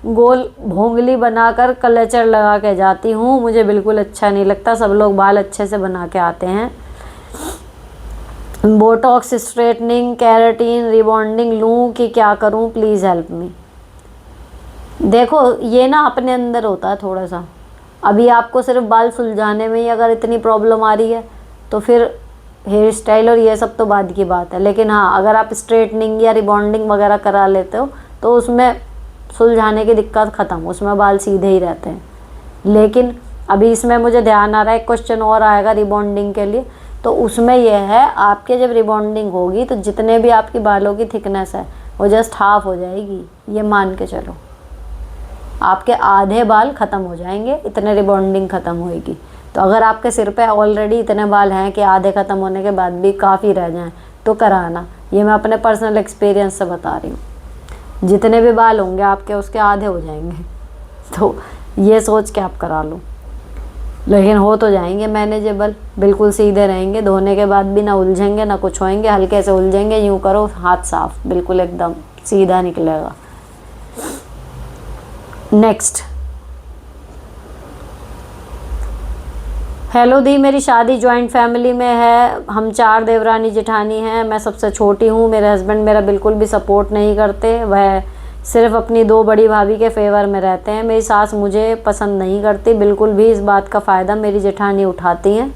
A: गोल भोंगली बनाकर क्लचर लगा के जाती हूँ, मुझे बिल्कुल अच्छा नहीं लगता। सब लोग बाल अच्छे से बना के आते हैं। बोटॉक्स, स्ट्रेटनिंग, कैराटिन, रिबॉन्डिंग लूँ कि क्या करूँ, प्लीज़ हेल्प मी। देखो ये ना अपने अंदर होता है थोड़ा सा। अभी आपको सिर्फ बाल सुलझाने में ही अगर इतनी प्रॉब्लम आ रही है तो फिर हेयर स्टाइल और ये सब तो बाद की बात है। लेकिन हाँ, अगर आप स्ट्रेटनिंग या रिबॉन्डिंग वगैरह करा लेते हो तो उसमें सुलझाने की दिक्कत ख़त्म, उसमें बाल सीधे ही रहते हैं। लेकिन अभी इसमें मुझे ध्यान आ रहा है, क्वेश्चन और आएगा रिबॉन्डिंग के लिए, तो उसमें यह है, आपके जब रिबॉन्डिंग होगी तो जितने भी आपकी बालों की थिकनेस है वो जस्ट हाफ हो जाएगी। ये मान के चलो, आपके आधे बाल ख़त्म हो जाएंगे, इतने रिबॉन्डिंग ख़त्म होएगी। तो अगर आपके सिर पे ऑलरेडी इतने बाल हैं कि आधे ख़त्म होने के बाद भी काफ़ी रह जाएं तो कराना। ये मैं अपने पर्सनल एक्सपीरियंस से बता रही हूँ। जितने भी बाल होंगे आपके उसके आधे हो जाएंगे, तो ये सोच के आप करा लो। लेकिन हो तो जाएंगे मैनेजेबल, बिल्कुल सीधे रहेंगे, धोने के बाद भी ना उलझेंगे ना कुछ होएंगे, हल्के से उलझेंगे, यूँ करो हाथ साफ, बिल्कुल एकदम सीधा निकलेगा। नेक्स्ट, हेलो दी, मेरी शादी जॉइंट फैमिली में है, हम 4 देवरानी जेठानी हैं, मैं सबसे छोटी हूँ। मेरे हस्बैंड मेरा बिल्कुल भी सपोर्ट नहीं करते, वह सिर्फ अपनी 2 बड़ी भाभी के फेवर में रहते हैं। मेरी सास मुझे पसंद नहीं करती बिल्कुल भी, इस बात का फ़ायदा मेरी जेठानी उठाती हैं।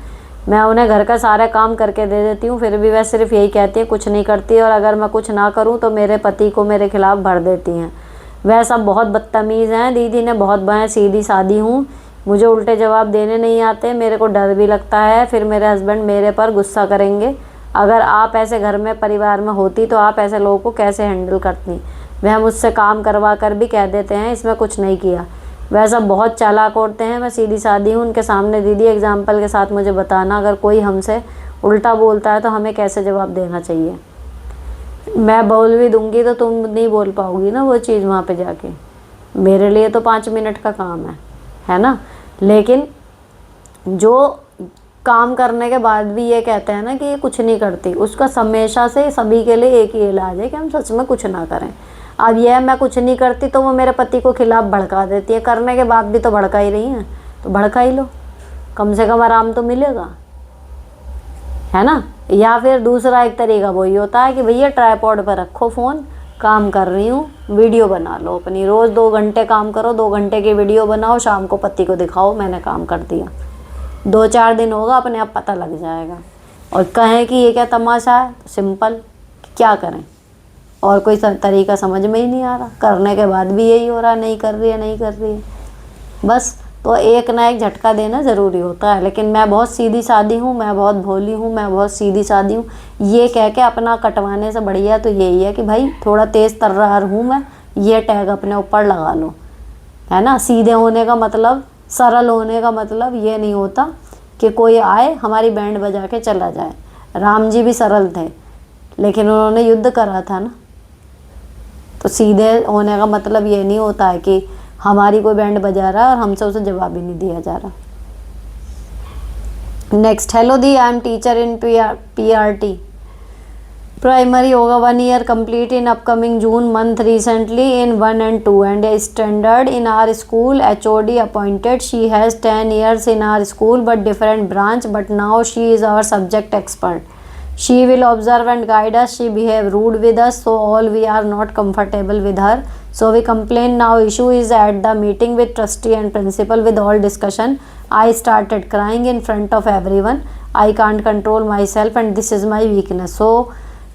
A: मैं उन्हें घर का सारा काम करके दे देती हूँ, फिर भी वह सिर्फ यही कहती है कुछ नहीं करती, और अगर मैं कुछ ना करूँ तो मेरे पति को मेरे खिलाफ़ भर देती हैं। वह सब बहुत बदतमीज़ हैं। दीदी ने बहुत मैं सीधी सादी हूँ, मुझे उल्टे जवाब देने नहीं आते, मेरे को डर भी लगता है फिर मेरे हस्बैंड मेरे पर गुस्सा करेंगे। अगर आप ऐसे घर में परिवार में होती तो आप ऐसे लोगों को कैसे हैंडल करती? वह मुझसे काम करवा कर भी कह देते हैं इसमें कुछ नहीं किया। वह सब बहुत चालाक औरतें हैं, मैं सीधी सादी हूँ। उनके सामने दीदी एग्जाम्पल के साथ मुझे बताना, अगर कोई हमसे उल्टा बोलता है तो हमें कैसे जवाब देना चाहिए। मैं बोल भी दूँगी तो तुम नहीं बोल पाओगी ना वो चीज़ वहाँ पे जाके। मेरे लिए तो 5 मिनट का काम है ना। लेकिन जो काम करने के बाद भी ये कहते हैं ना कि ये कुछ नहीं करती, उसका हमेशा से सभी के लिए एक ही इलाज है कि हम सच में कुछ ना करें। अब यह मैं कुछ नहीं करती तो वो मेरे पति को खिलाफ भड़का देती है, करने के बाद भी तो भड़का ही रही हैं, तो भड़का ही लो, कम से कम आराम तो मिलेगा, है ना। या फिर दूसरा एक तरीका वही होता है कि भैया ट्राइपॉड पर रखो फ़ोन, काम कर रही हूँ, वीडियो बना लो अपनी, रोज़ 2 घंटे काम करो, 2 घंटे की वीडियो बनाओ, शाम को पति को दिखाओ मैंने काम कर दिया। 2-4 दिन होगा, अपने आप पता लग जाएगा। और कहें कि ये क्या तमाशा है, सिंपल, क्या करें, और कोई तरीका समझ में ही नहीं आ रहा, करने के बाद भी यही हो रहा, नहीं कर रही है बस। तो एक ना एक झटका देना ज़रूरी होता है। लेकिन मैं बहुत सीधी सादी हूँ, मैं बहुत भोली हूँ, मैं बहुत सीधी सादी हूँ, ये कह के अपना कटवाने से बढ़िया तो यही है कि भाई थोड़ा तेज़ तर्रार हूँ मैं, ये टैग अपने ऊपर लगा लो, है ना। सीधे होने का मतलब, सरल होने का मतलब ये नहीं होता कि कोई आए हमारी बैंड बजा के चला जाए। राम जी भी सरल थे लेकिन उन्होंने युद्ध करा था ना। तो सीधे होने का मतलब ये नहीं होता है कि हमारी कोई बैंड बजा रहा है और हमसे उसे जवाब ही नहीं दिया जा रहा। Next, hello the, I am teacher in PRT primary, होगा 1 year complete in upcoming June month, recently in 1 and 2 and a standard in our school, HOD appointed. She has 10 years in our school but different branch, but now she is our subject expert. She will observe and guide us. She behave rude with us, so all we are not comfortable with her, so we complain. Now issue is at the meeting with trustee and principal. With all discussion I started crying in front of everyone. I can't control myself and this is my weakness. So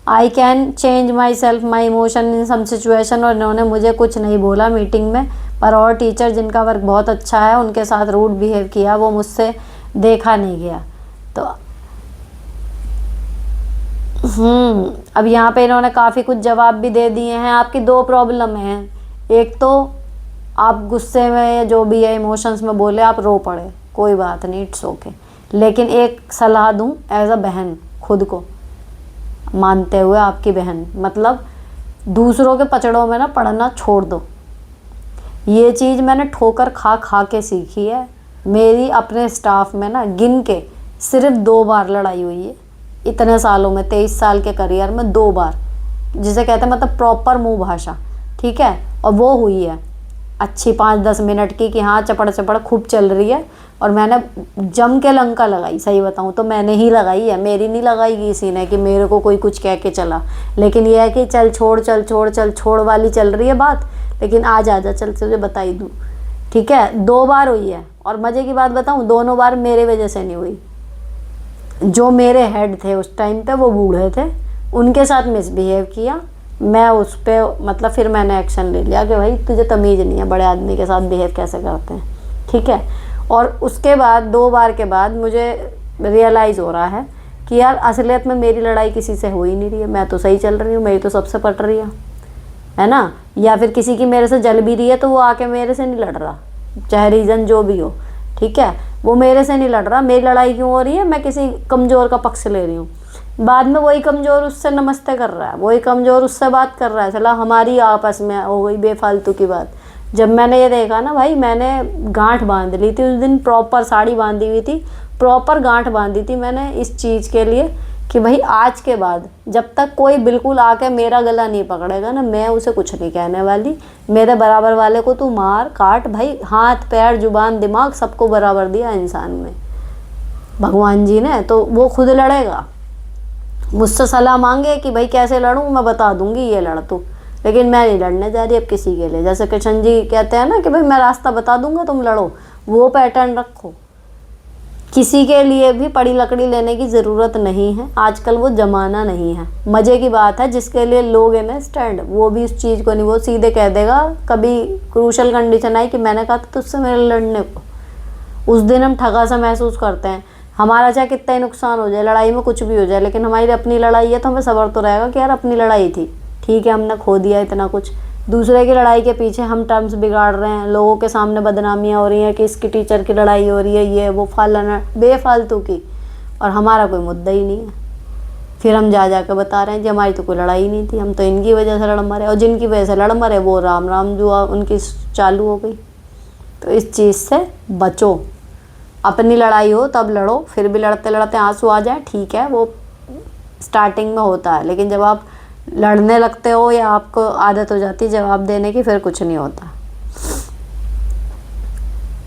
A: I can change myself my emotion in some situation. और इन्होंने मुझे कुछ नहीं बोला meeting में, पर और teacher जिनका वर्क बहुत अच्छा है उनके साथ रूड बिहेव किया, वो मुझसे देखा नहीं गया। तो अब यहाँ पे इन्होंने काफ़ी कुछ जवाब भी दे दिए हैं। आपकी दो प्रॉब्लम हैं, एक तो आप गुस्से में या जो भी है इमोशंस में बोले, आप रो पड़े, कोई बात नहीं, इट्स ओके। लेकिन एक सलाह दूं एज अ बहन, खुद को मानते हुए आपकी बहन, मतलब दूसरों के पचड़ों में ना पड़ना छोड़ दो। ये चीज़ मैंने ठोकर खा खा के सीखी है। मेरी अपने स्टाफ में ना गिन के सिर्फ 2 बार लड़ाई हुई है इतने सालों में, 23 साल के करियर में 2 बार, जिसे कहते हैं मतलब प्रॉपर मुंह भाषा, ठीक है। और वो हुई है अच्छी 5-10 मिनट की, कि हाँ चपड़ चपड़ खूब चल रही है, और मैंने जम के लंका लगाई। सही बताऊँ तो मैंने ही लगाई है, मेरी नहीं लगाई किसी ने कि मेरे को कोई कुछ कह के चला। लेकिन यह है कि चल छोड़ चल छोड़ चल छोड़ वाली चल रही है बात, लेकिन आज आ जा, चल तुझे बता ही दूँ, ठीक है। 2 बार हुई है, और मज़े की बात बताऊँ, दोनों बार मेरे वजह से नहीं हुई। जो मेरे हेड थे उस टाइम पे वो बूढ़े थे, उनके साथ मिसबिहेव किया, मैं उस पर मतलब फिर मैंने एक्शन ले लिया कि भाई तुझे तमीज़ नहीं है बड़े आदमी के साथ बिहेव कैसे करते हैं, ठीक है। और उसके बाद 2 बार के बाद मुझे रियलाइज़ हो रहा है कि यार असलियत में मेरी लड़ाई किसी से हो ही नहीं रही है, मैं तो सही चल रही हूँ, मेरी तो सबसे पट रही है ना। या फिर किसी की मेरे से जल भी रही है तो वो आके मेरे से नहीं लड़ रहा, चाहे रीज़न जो भी हो, ठीक है, वो मेरे से नहीं लड़ रहा। मेरी लड़ाई क्यों हो रही है, मैं किसी कमज़ोर का पक्ष ले रही हूँ। बाद में वही कमज़ोर उससे नमस्ते कर रहा है, वही कमज़ोर उससे बात कर रहा है, चला हमारी आपस में हो गई बेफालतू की बात। जब मैंने ये देखा ना भाई, मैंने गांठ बांध ली थी उस दिन, प्रॉपर साड़ी बांधी हुई थी, प्रॉपर गांठ बांधी थी मैंने इस चीज़ के लिए कि भाई आज के बाद जब तक कोई बिल्कुल आके मेरा गला नहीं पकड़ेगा ना, मैं उसे कुछ नहीं कहने वाली। मेरे बराबर वाले को तू मार काट भाई, हाथ पैर जुबान दिमाग सबको बराबर दिया इंसान में भगवान जी ने, तो वो खुद लड़ेगा। मुझसे सलाह मांगे कि भाई कैसे लड़ूं, मैं बता दूंगी ये लड़ तू, लेकिन मैं नहीं लड़ने जा रही अब किसी के लिए। जैसे कृष्ण जी कहते हैं ना कि भाई मैं रास्ता बता दूंगा तुम लड़ो, वो पैटर्न रखो। किसी के लिए भी पड़ी लकड़ी लेने की ज़रूरत नहीं है, आजकल वो ज़माना नहीं है। मज़े की बात है जिसके लिए लोग है ना स्टैंड, वो भी उस चीज़ को नहीं, वो सीधे कह देगा कभी क्रूशल कंडीशन आई कि मैंने कहा था तुझसे मेरे लड़ने को, उस दिन हम ठगा सा महसूस करते हैं। हमारा चाहे कितना ही नुकसान हो जाए, लड़ाई में कुछ भी हो जाए, लेकिन हमारी अपनी लड़ाई है तो हमें सब्र तो रहेगा कि यार अपनी लड़ाई थी, ठीक है हमने खो दिया इतना कुछ। दूसरे की लड़ाई के पीछे हम टर्म्स बिगाड़ रहे हैं, लोगों के सामने बदनामियाँ हो रही हैं कि इसकी टीचर की लड़ाई हो रही है, ये वो फालना बेफालतू की, और हमारा कोई मुद्दा ही नहीं है। फिर हम जा के बता रहे हैं कि हमारी तो कोई लड़ाई नहीं थी, हम तो इनकी वजह से लड़ मरे, और जिनकी वजह से लड़ मरे वो राम राम जुआ उनकी चालू हो गई। तो इस चीज़ से बचो, अपनी लड़ाई हो तब लड़ो, फिर भी लड़ते लड़ते आंसू आ जाए ठीक है, वो स्टार्टिंग में होता है, लेकिन जब आप लड़ने लगते हो या आपको आदत हो जाती है जवाब देने की, फिर कुछ नहीं होता।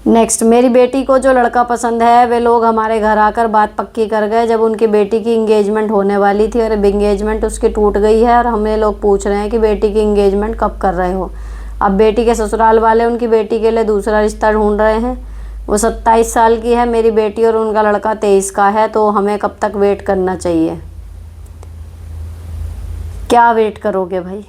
A: नेक्स्ट, मेरी बेटी को जो लड़का पसंद है वे लोग हमारे घर आकर बात पक्की कर गए जब उनकी बेटी की इंगेजमेंट होने वाली थी, और अब इंगेजमेंट उसकी टूट गई है, और हमें लोग पूछ रहे हैं कि बेटी की इंगेजमेंट कब कर रहे हो। अब बेटी के ससुराल वाले उनकी बेटी के लिए दूसरा रिश्ता ढूंढ रहे हैं। वो 27 साल की है मेरी बेटी, और उनका लड़का 23 का है, तो हमें कब तक वेट करना चाहिए। क्या वेट करोगे भाई,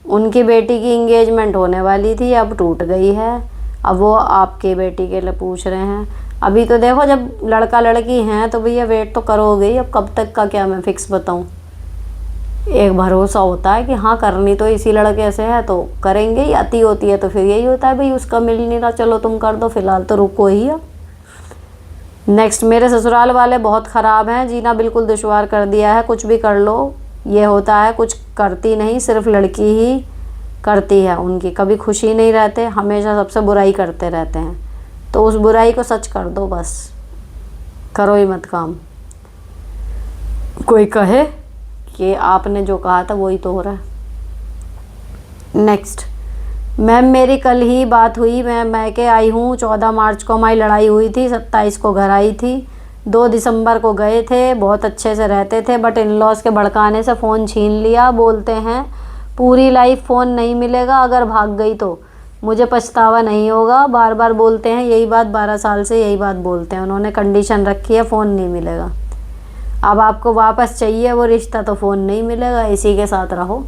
A: उनकी बेटी की इंगेजमेंट होने वाली थी, अब टूट गई है, अब वो आपके बेटी के लिए पूछ रहे हैं। अभी तो देखो जब लड़का लड़की हैं तो भैया वेट तो करोगे ही, अब कब तक का क्या मैं फिक्स बताऊं। एक भरोसा होता है कि हाँ करनी तो इसी लड़के से है तो करेंगे ही, अति होती है तो फिर यही होता है भाई उसका मिल नहीं रहा चलो तुम कर दो, फिलहाल तो रुको ही अब। नेक्स्ट, मेरे ससुराल वाले बहुत ख़राब हैं, जीना बिल्कुल दुश्वार कर दिया है, कुछ भी कर लो ये होता है, कुछ करती नहीं, सिर्फ लड़की ही करती है उनकी, कभी खुशी नहीं रहते, हमेशा सबसे बुराई करते रहते हैं। तो उस बुराई को सच कर दो, बस करो ही मत काम। कोई कहे कि आपने जो कहा था वही तो हो रहा है। नेक्स्ट, मैम मेरी कल ही बात हुई, मैं मैके आई हूँ, 14 मार्च को हमारी लड़ाई हुई थी, 27 को घर आई थी, 2 दिसंबर को गए थे, बहुत अच्छे से रहते थे, बट इन लॉज के भड़काने से फ़ोन छीन लिया, बोलते हैं पूरी लाइफ फ़ोन नहीं मिलेगा अगर भाग गई तो मुझे पछतावा नहीं होगा। बार बार बोलते हैं यही बात, 12 साल से यही बात बोलते हैं। उन्होंने कंडीशन रखी है फ़ोन नहीं मिलेगा। अब आपको वापस चाहिए वो रिश्ता तो फ़ोन नहीं मिलेगा, इसी के साथ रहो।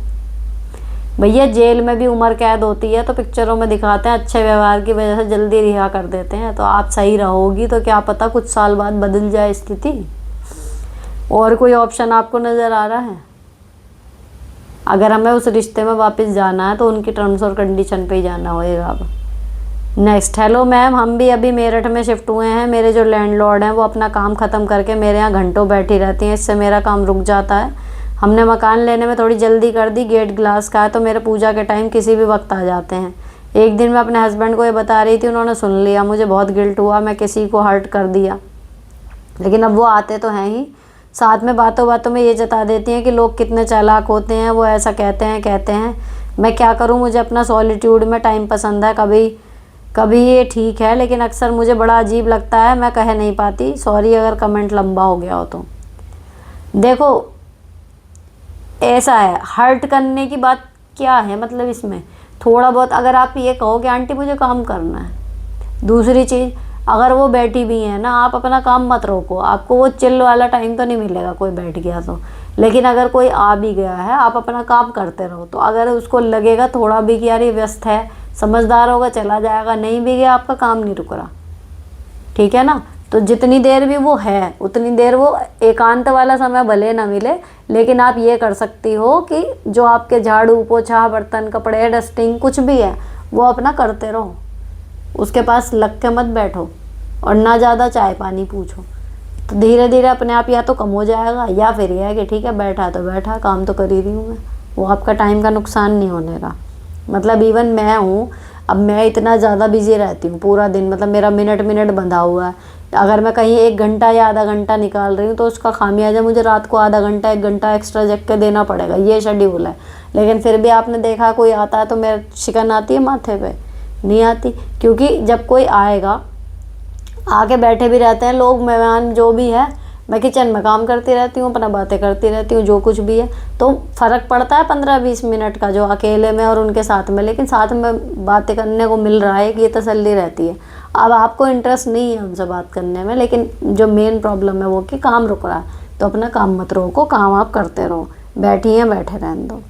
A: भैया जेल में भी उम्र कैद होती है तो पिक्चरों में दिखाते हैं अच्छे व्यवहार की वजह से जल्दी रिहा कर देते हैं। तो आप सही रहोगी तो क्या पता कुछ साल बाद बदल जाए स्थिति। और कोई ऑप्शन आपको नज़र आ रहा है? अगर हमें उस रिश्ते में वापस जाना है तो उनकी टर्म्स और कंडीशन पे ही जाना होएगा। अब नेक्स्ट, हेलो मैम, हम भी अभी मेरठ में शिफ्ट हुए हैं। मेरे जो लैंडलॉर्ड हैं वो अपना काम ख़त्म करके मेरे यहाँ घंटों बैठी रहती हैं, इससे मेरा काम रुक जाता है। हमने मकान लेने में थोड़ी जल्दी कर दी, गेट ग्लास का है तो मेरे पूजा के टाइम किसी भी वक्त आ जाते हैं। एक दिन मैं अपने हस्बैंड को ये बता रही थी, उन्होंने सुन लिया, मुझे बहुत गिल्ट हुआ, मैं किसी को हर्ट कर दिया। लेकिन अब वो आते तो हैं ही, साथ में बातों बातों में ये जता देती हैं कि लोग कितने चालाक होते हैं, वो ऐसा कहते हैं। मैं क्या करूँ, मुझे अपना सॉलिट्यूड में टाइम पसंद है। कभी कभी ये ठीक है लेकिन अक्सर मुझे बड़ा अजीब लगता है, मैं कह नहीं पाती। सॉरी अगर कमेंट लंबा हो गया हो तो। देखो ऐसा है, हर्ट करने की बात क्या है, मतलब इसमें थोड़ा बहुत अगर आप ये कहो कि आंटी मुझे काम करना है। दूसरी चीज़, अगर वो बैठी भी है ना, आप अपना काम मत रोको, आपको वो चिल वाला टाइम तो नहीं मिलेगा कोई बैठ गया तो। लेकिन अगर कोई आ भी गया है, आप अपना काम करते रहो। तो अगर उसको लगेगा थोड़ा भी कि यार ये व्यस्त है, समझदार होगा, चला जाएगा, नहीं भी गया आपका काम नहीं रुक रहा, ठीक है ना। तो जितनी देर भी वो है उतनी देर वो एकांत वाला समय भले ना मिले, लेकिन आप ये कर सकती हो कि जो आपके झाड़ू पोछा बर्तन कपड़े डस्टिंग कुछ भी है वो अपना करते रहो। उसके पास लग के मत बैठो और ना ज़्यादा चाय पानी पूछो। तो धीरे धीरे अपने आप या तो कम हो जाएगा, या फिर यह है कि ठीक है बैठा तो बैठा, काम तो कर ही रही हूँ मैं, वो आपका टाइम का नुकसान नहीं होने का। मतलब इवन मैं हूँ, अब मैं इतना ज़्यादा बिजी रहती हूँ पूरा दिन, मतलब मेरा मिनट मिनट बंधा हुआ है। अगर मैं कहीं 1 घंटा या आधा घंटा निकाल रही हूँ तो उसका खामियाजा मुझे रात को आधा घंटा 1 घंटा एक्स्ट्रा जग के देना पड़ेगा, ये शेड्यूल है। लेकिन फिर भी आपने देखा कोई आता है तो मेरे शिकन आती है माथे पे? नहीं आती, क्योंकि जब कोई आएगा, आके बैठे भी रहते हैं लोग, मेहमान जो भी है, मैं किचन में काम करती रहती हूँ, अपना बातें करती रहती हूँ, जो कुछ भी है। तो फ़र्क पड़ता है 15-20 मिनट का जो अकेले में और उनके साथ में, लेकिन साथ में बातें करने को मिल रहा है कि ये तसल्ली रहती है। अब आपको इंटरेस्ट नहीं है उनसे बात करने में, लेकिन जो मेन प्रॉब्लम है वो कि काम रुक रहा है, तो अपना काम मत रोको, काम आप करते रहो, बैठी हैं बैठे रहने दो।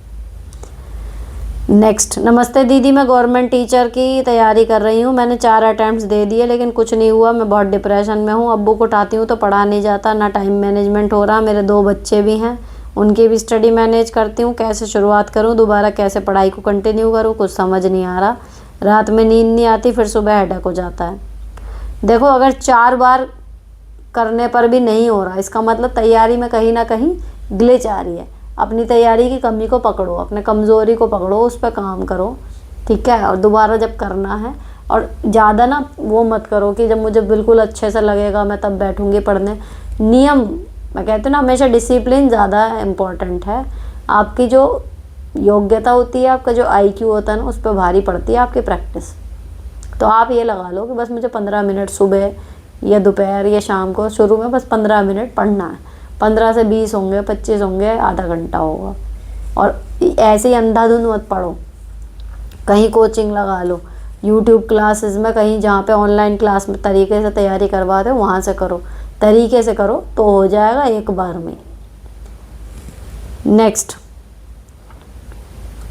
A: नेक्स्ट, नमस्ते दीदी, मैं गवर्नमेंट टीचर की तैयारी कर रही हूँ। मैंने 4 अटैम्प्ट्स दे दिए लेकिन कुछ नहीं हुआ। मैं बहुत डिप्रेशन में हूँ। अब्बू को उठाती हूँ तो पढ़ा नहीं जाता, ना टाइम मैनेजमेंट हो रहा। मेरे 2 बच्चे भी हैं, उनकी भी स्टडी मैनेज करती हूँ। कैसे शुरुआत करूँ, दोबारा कैसे पढ़ाई को कंटिन्यू करूँ, कुछ समझ नहीं आ रहा। रात में नींद नहीं आती, फिर सुबह हेडेक हो जाता है। देखो अगर 4 बार करने पर भी नहीं हो रहा, इसका मतलब तैयारी में कहीं ना कहीं ग्लिच आ रही है। अपनी तैयारी की कमी को पकड़ो, अपने कमज़ोरी को पकड़ो, उस पर काम करो, ठीक है। और दोबारा जब करना है, और ज़्यादा ना वो मत करो कि जब मुझे बिल्कुल अच्छे से लगेगा मैं तब बैठूंगी पढ़ने। नियम, मैं कहती हूँ ना, हमेशा डिसिप्लिन ज़्यादा इम्पोर्टेंट है। आपकी जो योग्यता होती है, आपका जो IQ होता है ना, उस पर भारी पड़ती है आपकी प्रैक्टिस। तो आप ये लगा लो कि बस मुझे 15 मिनट सुबह या दोपहर या शाम को, शुरू में बस 15 मिनट पढ़ना है। 15 से 20 होंगे, 25 होंगे, आधा घंटा होगा। और ऐसे ही अंधाधुंध मत पढ़ो, कहीं कोचिंग लगा लो, यूट्यूब क्लासेस में, कहीं जहाँ पे ऑनलाइन क्लास में तरीके से तैयारी करवाते हो वहाँ से करो, तरीके से करो तो हो जाएगा एक बार में। Next,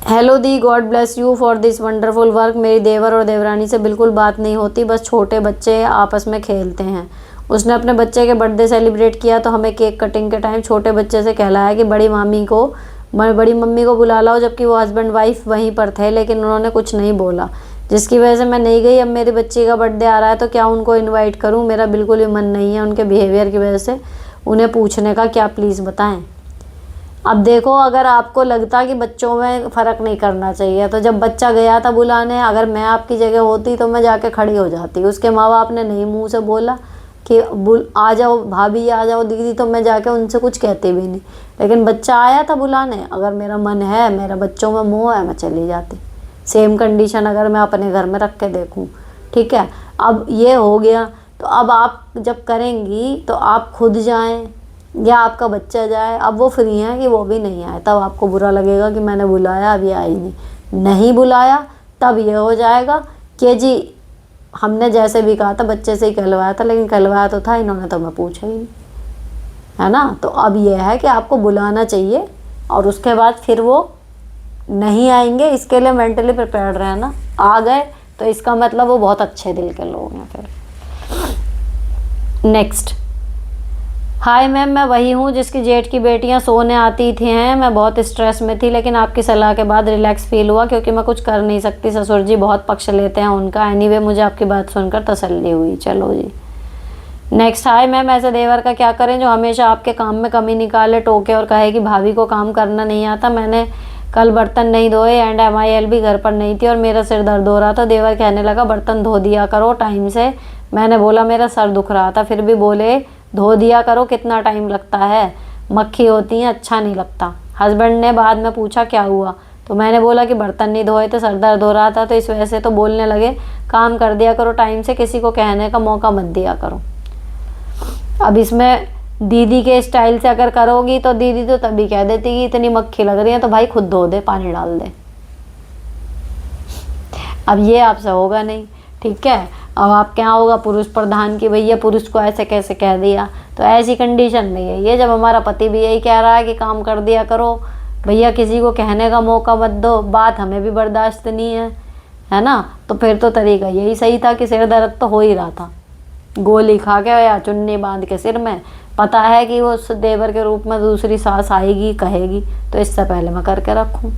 A: hello the, God bless you for this wonderful work. मेरी देवर और देवरानी से बिल्कुल बात नहीं होती, बस छोटे बच्चे आपस में खेलते हैं। उसने अपने बच्चे के बर्थडे सेलिब्रेट किया तो हमें केक कटिंग के टाइम छोटे बच्चे से कहलाया कि बड़ी मम्मी को बुला लाओ, जबकि वो हस्बैंड वाइफ वहीं पर थे, लेकिन उन्होंने कुछ नहीं बोला, जिसकी वजह से मैं नहीं गई। अब मेरी बच्ची का बर्थडे आ रहा है तो क्या उनको इन्वाइट करूँ? मेरा बिल्कुल भी मन नहीं है उनके बिहेवियर की वजह से उन्हें पूछने का, क्या प्लीज़ बताएं। अब देखो, अगर आपको लगता कि बच्चों में फ़र्क नहीं करना चाहिए, तो जब बच्चा गया था बुलाने, अगर मैं आपकी जगह होती तो मैं जाके खड़ी हो जाती। उसके माँ बाप ने नहीं मुंह से बोला कि आ जाओ भाभी, आ जाओ दीदी, तो मैं जाके उनसे कुछ कहती भी नहीं। लेकिन बच्चा आया था बुलाने, अगर मेरा मन है, मेरा बच्चों में मोह है, मैं चली जाती। सेम कंडीशन अगर मैं अपने घर में रख के देखूँ, ठीक है। अब ये हो गया, तो अब आप जब करेंगी तो आप खुद जाएं या आपका बच्चा जाए। अब वो फ्री हैं कि वो भी नहीं आए, तब आपको बुरा लगेगा कि मैंने बुलाया अब ये आई नहीं बुलाया तब ये हो जाएगा कि जी हमने जैसे भी कहा था बच्चे से ही कहलवाया था, लेकिन कहलवाया तो था, इन्होंने तो मैं पूछा ही नहीं, है ना। तो अब ये है कि आपको बुलाना चाहिए और उसके बाद फिर वो नहीं आएंगे, इसके लिए मेंटली प्रिपेयर्ड रहना। आ गए तो इसका मतलब वो बहुत अच्छे दिल के लोग हैं फिर। नेक्स्ट, हाय मैम, मैं वही हूँ जिसकी जेठ की बेटियाँ सोने आती थी हैं। मैं बहुत स्ट्रेस में थी, लेकिन आपकी सलाह के बाद रिलैक्स फील हुआ, क्योंकि मैं कुछ कर नहीं सकती। ससुर जी बहुत पक्ष लेते हैं उनका। एनीवे मुझे आपकी बात सुनकर तसल्ली हुई। चलो जी। नेक्स्ट, हाय मैम, ऐसे देवर का क्या करें जो हमेशा आपके काम में कमी निकाले, टोके और कहे कि भाभी को काम करना नहीं आता। मैंने कल बर्तन नहीं धोए एंड MIL भी घर पर नहीं थी और मेरा सिर दर्द हो रहा था। देवर कहने लगा बर्तन धो दिया करो टाइम से। मैंने बोला मेरा सर दुख रहा था, फिर भी बोले धो दिया करो, कितना टाइम लगता है, मक्खी होती है, अच्छा नहीं लगता। हस्बैंड ने बाद में पूछा क्या हुआ, तो मैंने बोला कि बर्तन नहीं धोए थे, सर दर्द हो रहा था, तो इस वजह से। तो बोलने लगे काम कर दिया करो टाइम से, किसी को कहने का मौका मत दिया करो। अब इसमें दीदी के स्टाइल से अगर करोगी तो दीदी तो तभी कह देती कि इतनी मक्खी लग रही है तो भाई खुद धो दे, पानी डाल दे। अब ये आपसे होगा नहीं, ठीक है। अब आप क्या होगा पुरुष प्रधान की, भैया पुरुष को ऐसे कैसे कह दिया। तो ऐसी कंडीशन नहीं है ये, जब हमारा पति भी यही कह रहा है कि काम कर दिया करो भैया, किसी को कहने का मौका मत दो, बात हमें भी बर्दाश्त नहीं है ना। तो फिर तो तरीका यही सही था कि सिर दर्द तो हो ही रहा था, गोली खा के या चुन्नी बांध के सिर में, पता है कि वो उस देवर के रूप में दूसरी सास आएगी कहेगी, तो इससे पहले मैं करके रखूं,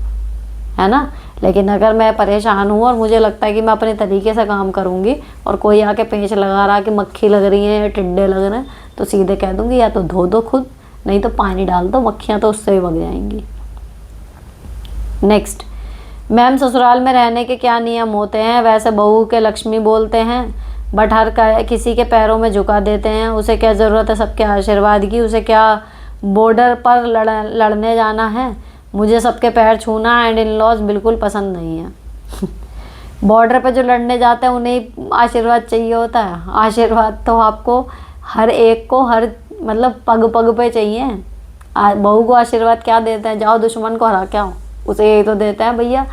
A: है ना। लेकिन अगर मैं परेशान हूँ और मुझे लगता है कि मैं अपने तरीके से काम करूँगी और कोई आके पेंच लगा रहा कि मक्खी लग रही है या टिड्डे लग रहे हैं, तो सीधे कह दूँगी या तो धो दो खुद, नहीं तो पानी डाल दो, मक्खियाँ तो उससे ही भग जाएंगी। नेक्स्ट, मैम ससुराल में रहने के क्या नियम होते हैं। वैसे बहू के लक्ष्मी बोलते हैं, बट हर किसी के पैरों में झुका देते हैं। उसे क्या ज़रूरत है सबके आशीर्वाद की, उसे क्या बॉर्डर पर लड़ने जाना है। मुझे सबके पैर छूना एंड इन लॉज बिल्कुल पसंद नहीं है। बॉर्डर पे जो लड़ने जाते हैं उन्हें आशीर्वाद चाहिए होता है। आशीर्वाद तो आपको हर एक को हर मतलब पग पग पे चाहिए। बहू को आशीर्वाद क्या देते हैं, जाओ दुश्मन को हरा के आओ, उसे यही तो देते हैं भैया,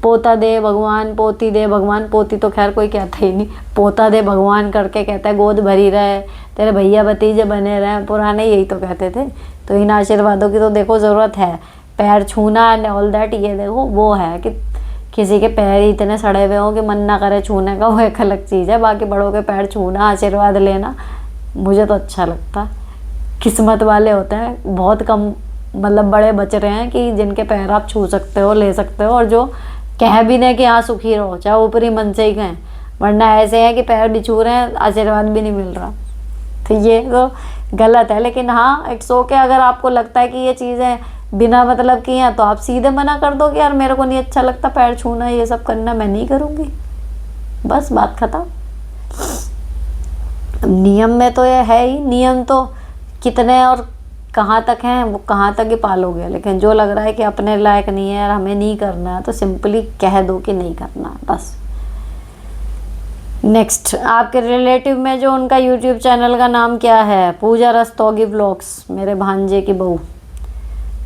A: पोता दे भगवान, पोती दे भगवान। पोती तो खैर कोई कहता ही नहीं, पोता दे भगवान करके कहता है गोद भरी रहे, तेरे भैया भतीजे बने रहे, पुराने यही तो कहते थे। तो इन आशीर्वादों की तो देखो ज़रूरत है। पैर छूना एंड ऑल दैट, ये देखो वो है कि किसी के पैर ही इतने सड़े हुए हों कि मन ना करे छूने का, वो एक अलग चीज़ है। बाकी बड़ों के पैर छूना, आशीर्वाद लेना मुझे तो अच्छा लगता। किस्मत वाले होते हैं, बहुत कम मतलब बड़े बच रहे हैं कि जिनके पैर आप छू सकते हो, ले सकते हो, और जो कह भी नहीं कि हाँ सुखी रहो, चाहे ऊपरी मन से ही कहें। वरना ऐसे है कि पैर भी छू रहे हैं, आशीर्वाद भी नहीं मिल रहा, तो ये तो गलत है। लेकिन हाँ इट्स ओके, अगर आपको लगता है कि ये चीज़ें बिना मतलब की हैं तो आप सीधे मना कर दो कि यार मेरे को नहीं अच्छा लगता पैर छूना, ये सब करना मैं नहीं करूँगी, बस बात खत्म। नियम में तो ये है ही, नियम तो कितने और कहाँ तक हैं वो कहाँ तक ही पालोगे। लेकिन जो लग रहा है कि अपने लायक नहीं है और हमें नहीं करना है, तो सिंपली कह दो कि नहीं करना है, बस। नेक्स्ट, आपके रिलेटिव में जो उनका यूट्यूब चैनल का नाम क्या है। पूजा रस्तोगी ब्लॉग्स, मेरे भांजे की बहू।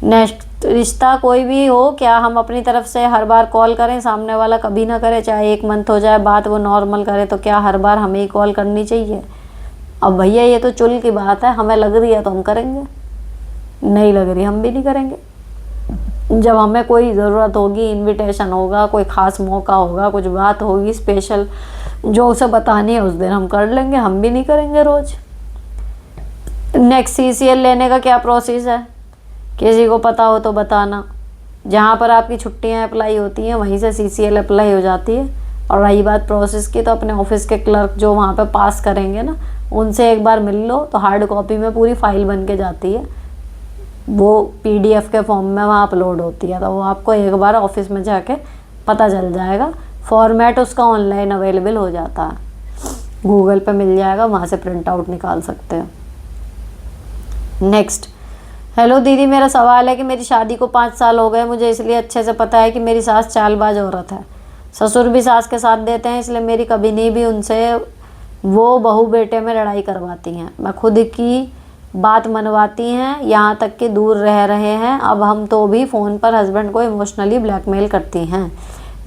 A: नेक्स्ट, रिश्ता कोई भी हो क्या हम अपनी तरफ से हर बार कॉल करें, सामने वाला कभी ना करे, चाहे 1 मंथ हो जाए बात वो नॉर्मल करे, तो क्या हर बार हमें ही कॉल करनी चाहिए। अब भैया ये तो चुल की बात है, हमें लग रही है तो हम करेंगे, नहीं लग रही हम भी नहीं करेंगे। जब हमें कोई ज़रूरत होगी, इनविटेशन होगा, कोई ख़ास मौका होगा, कुछ बात होगी स्पेशल जो उसे बतानी है, उस दिन हम कर लेंगे, हम भी नहीं करेंगे रोज़। नेक्स्ट, CCL लेने का क्या प्रोसेस है, किसी को पता हो तो बताना। जहाँ पर आपकी छुट्टियाँ अप्लाई होती हैं वहीं से CCL अप्लाई हो जाती है। और रही बात प्रोसेस की, तो अपने ऑफिस के क्लर्क जो वहाँ पे पास करेंगे ना, उनसे एक बार मिल लो, तो हार्ड कॉपी में पूरी फाइल बन के जाती है, वो PDF के फॉर्म में वहाँ अपलोड होती है। तो वो आपको एक बार ऑफिस में जाके पता चल जाएगा। फॉर्मेट उसका ऑनलाइन अवेलेबल हो जाता है, गूगल पे मिल जाएगा, वहाँ से प्रिंट आउट निकाल सकते हो। नेक्स्ट, हेलो दीदी, मेरा सवाल है कि मेरी शादी को 5 साल हो गए। मुझे इसलिए अच्छे से पता है कि मेरी सास चालबाज औरत है, ससुर भी सास के साथ देते हैं, इसलिए मेरी कभी नहीं भी उनसे वो बहू बेटे में लड़ाई करवाती हैं। मैं खुद की बात मनवाती हैं, यहाँ तक कि दूर रह रहे हैं। अब हम तो भी फ़ोन पर हस्बैंड को इमोशनली ब्लैकमेल करती हैं।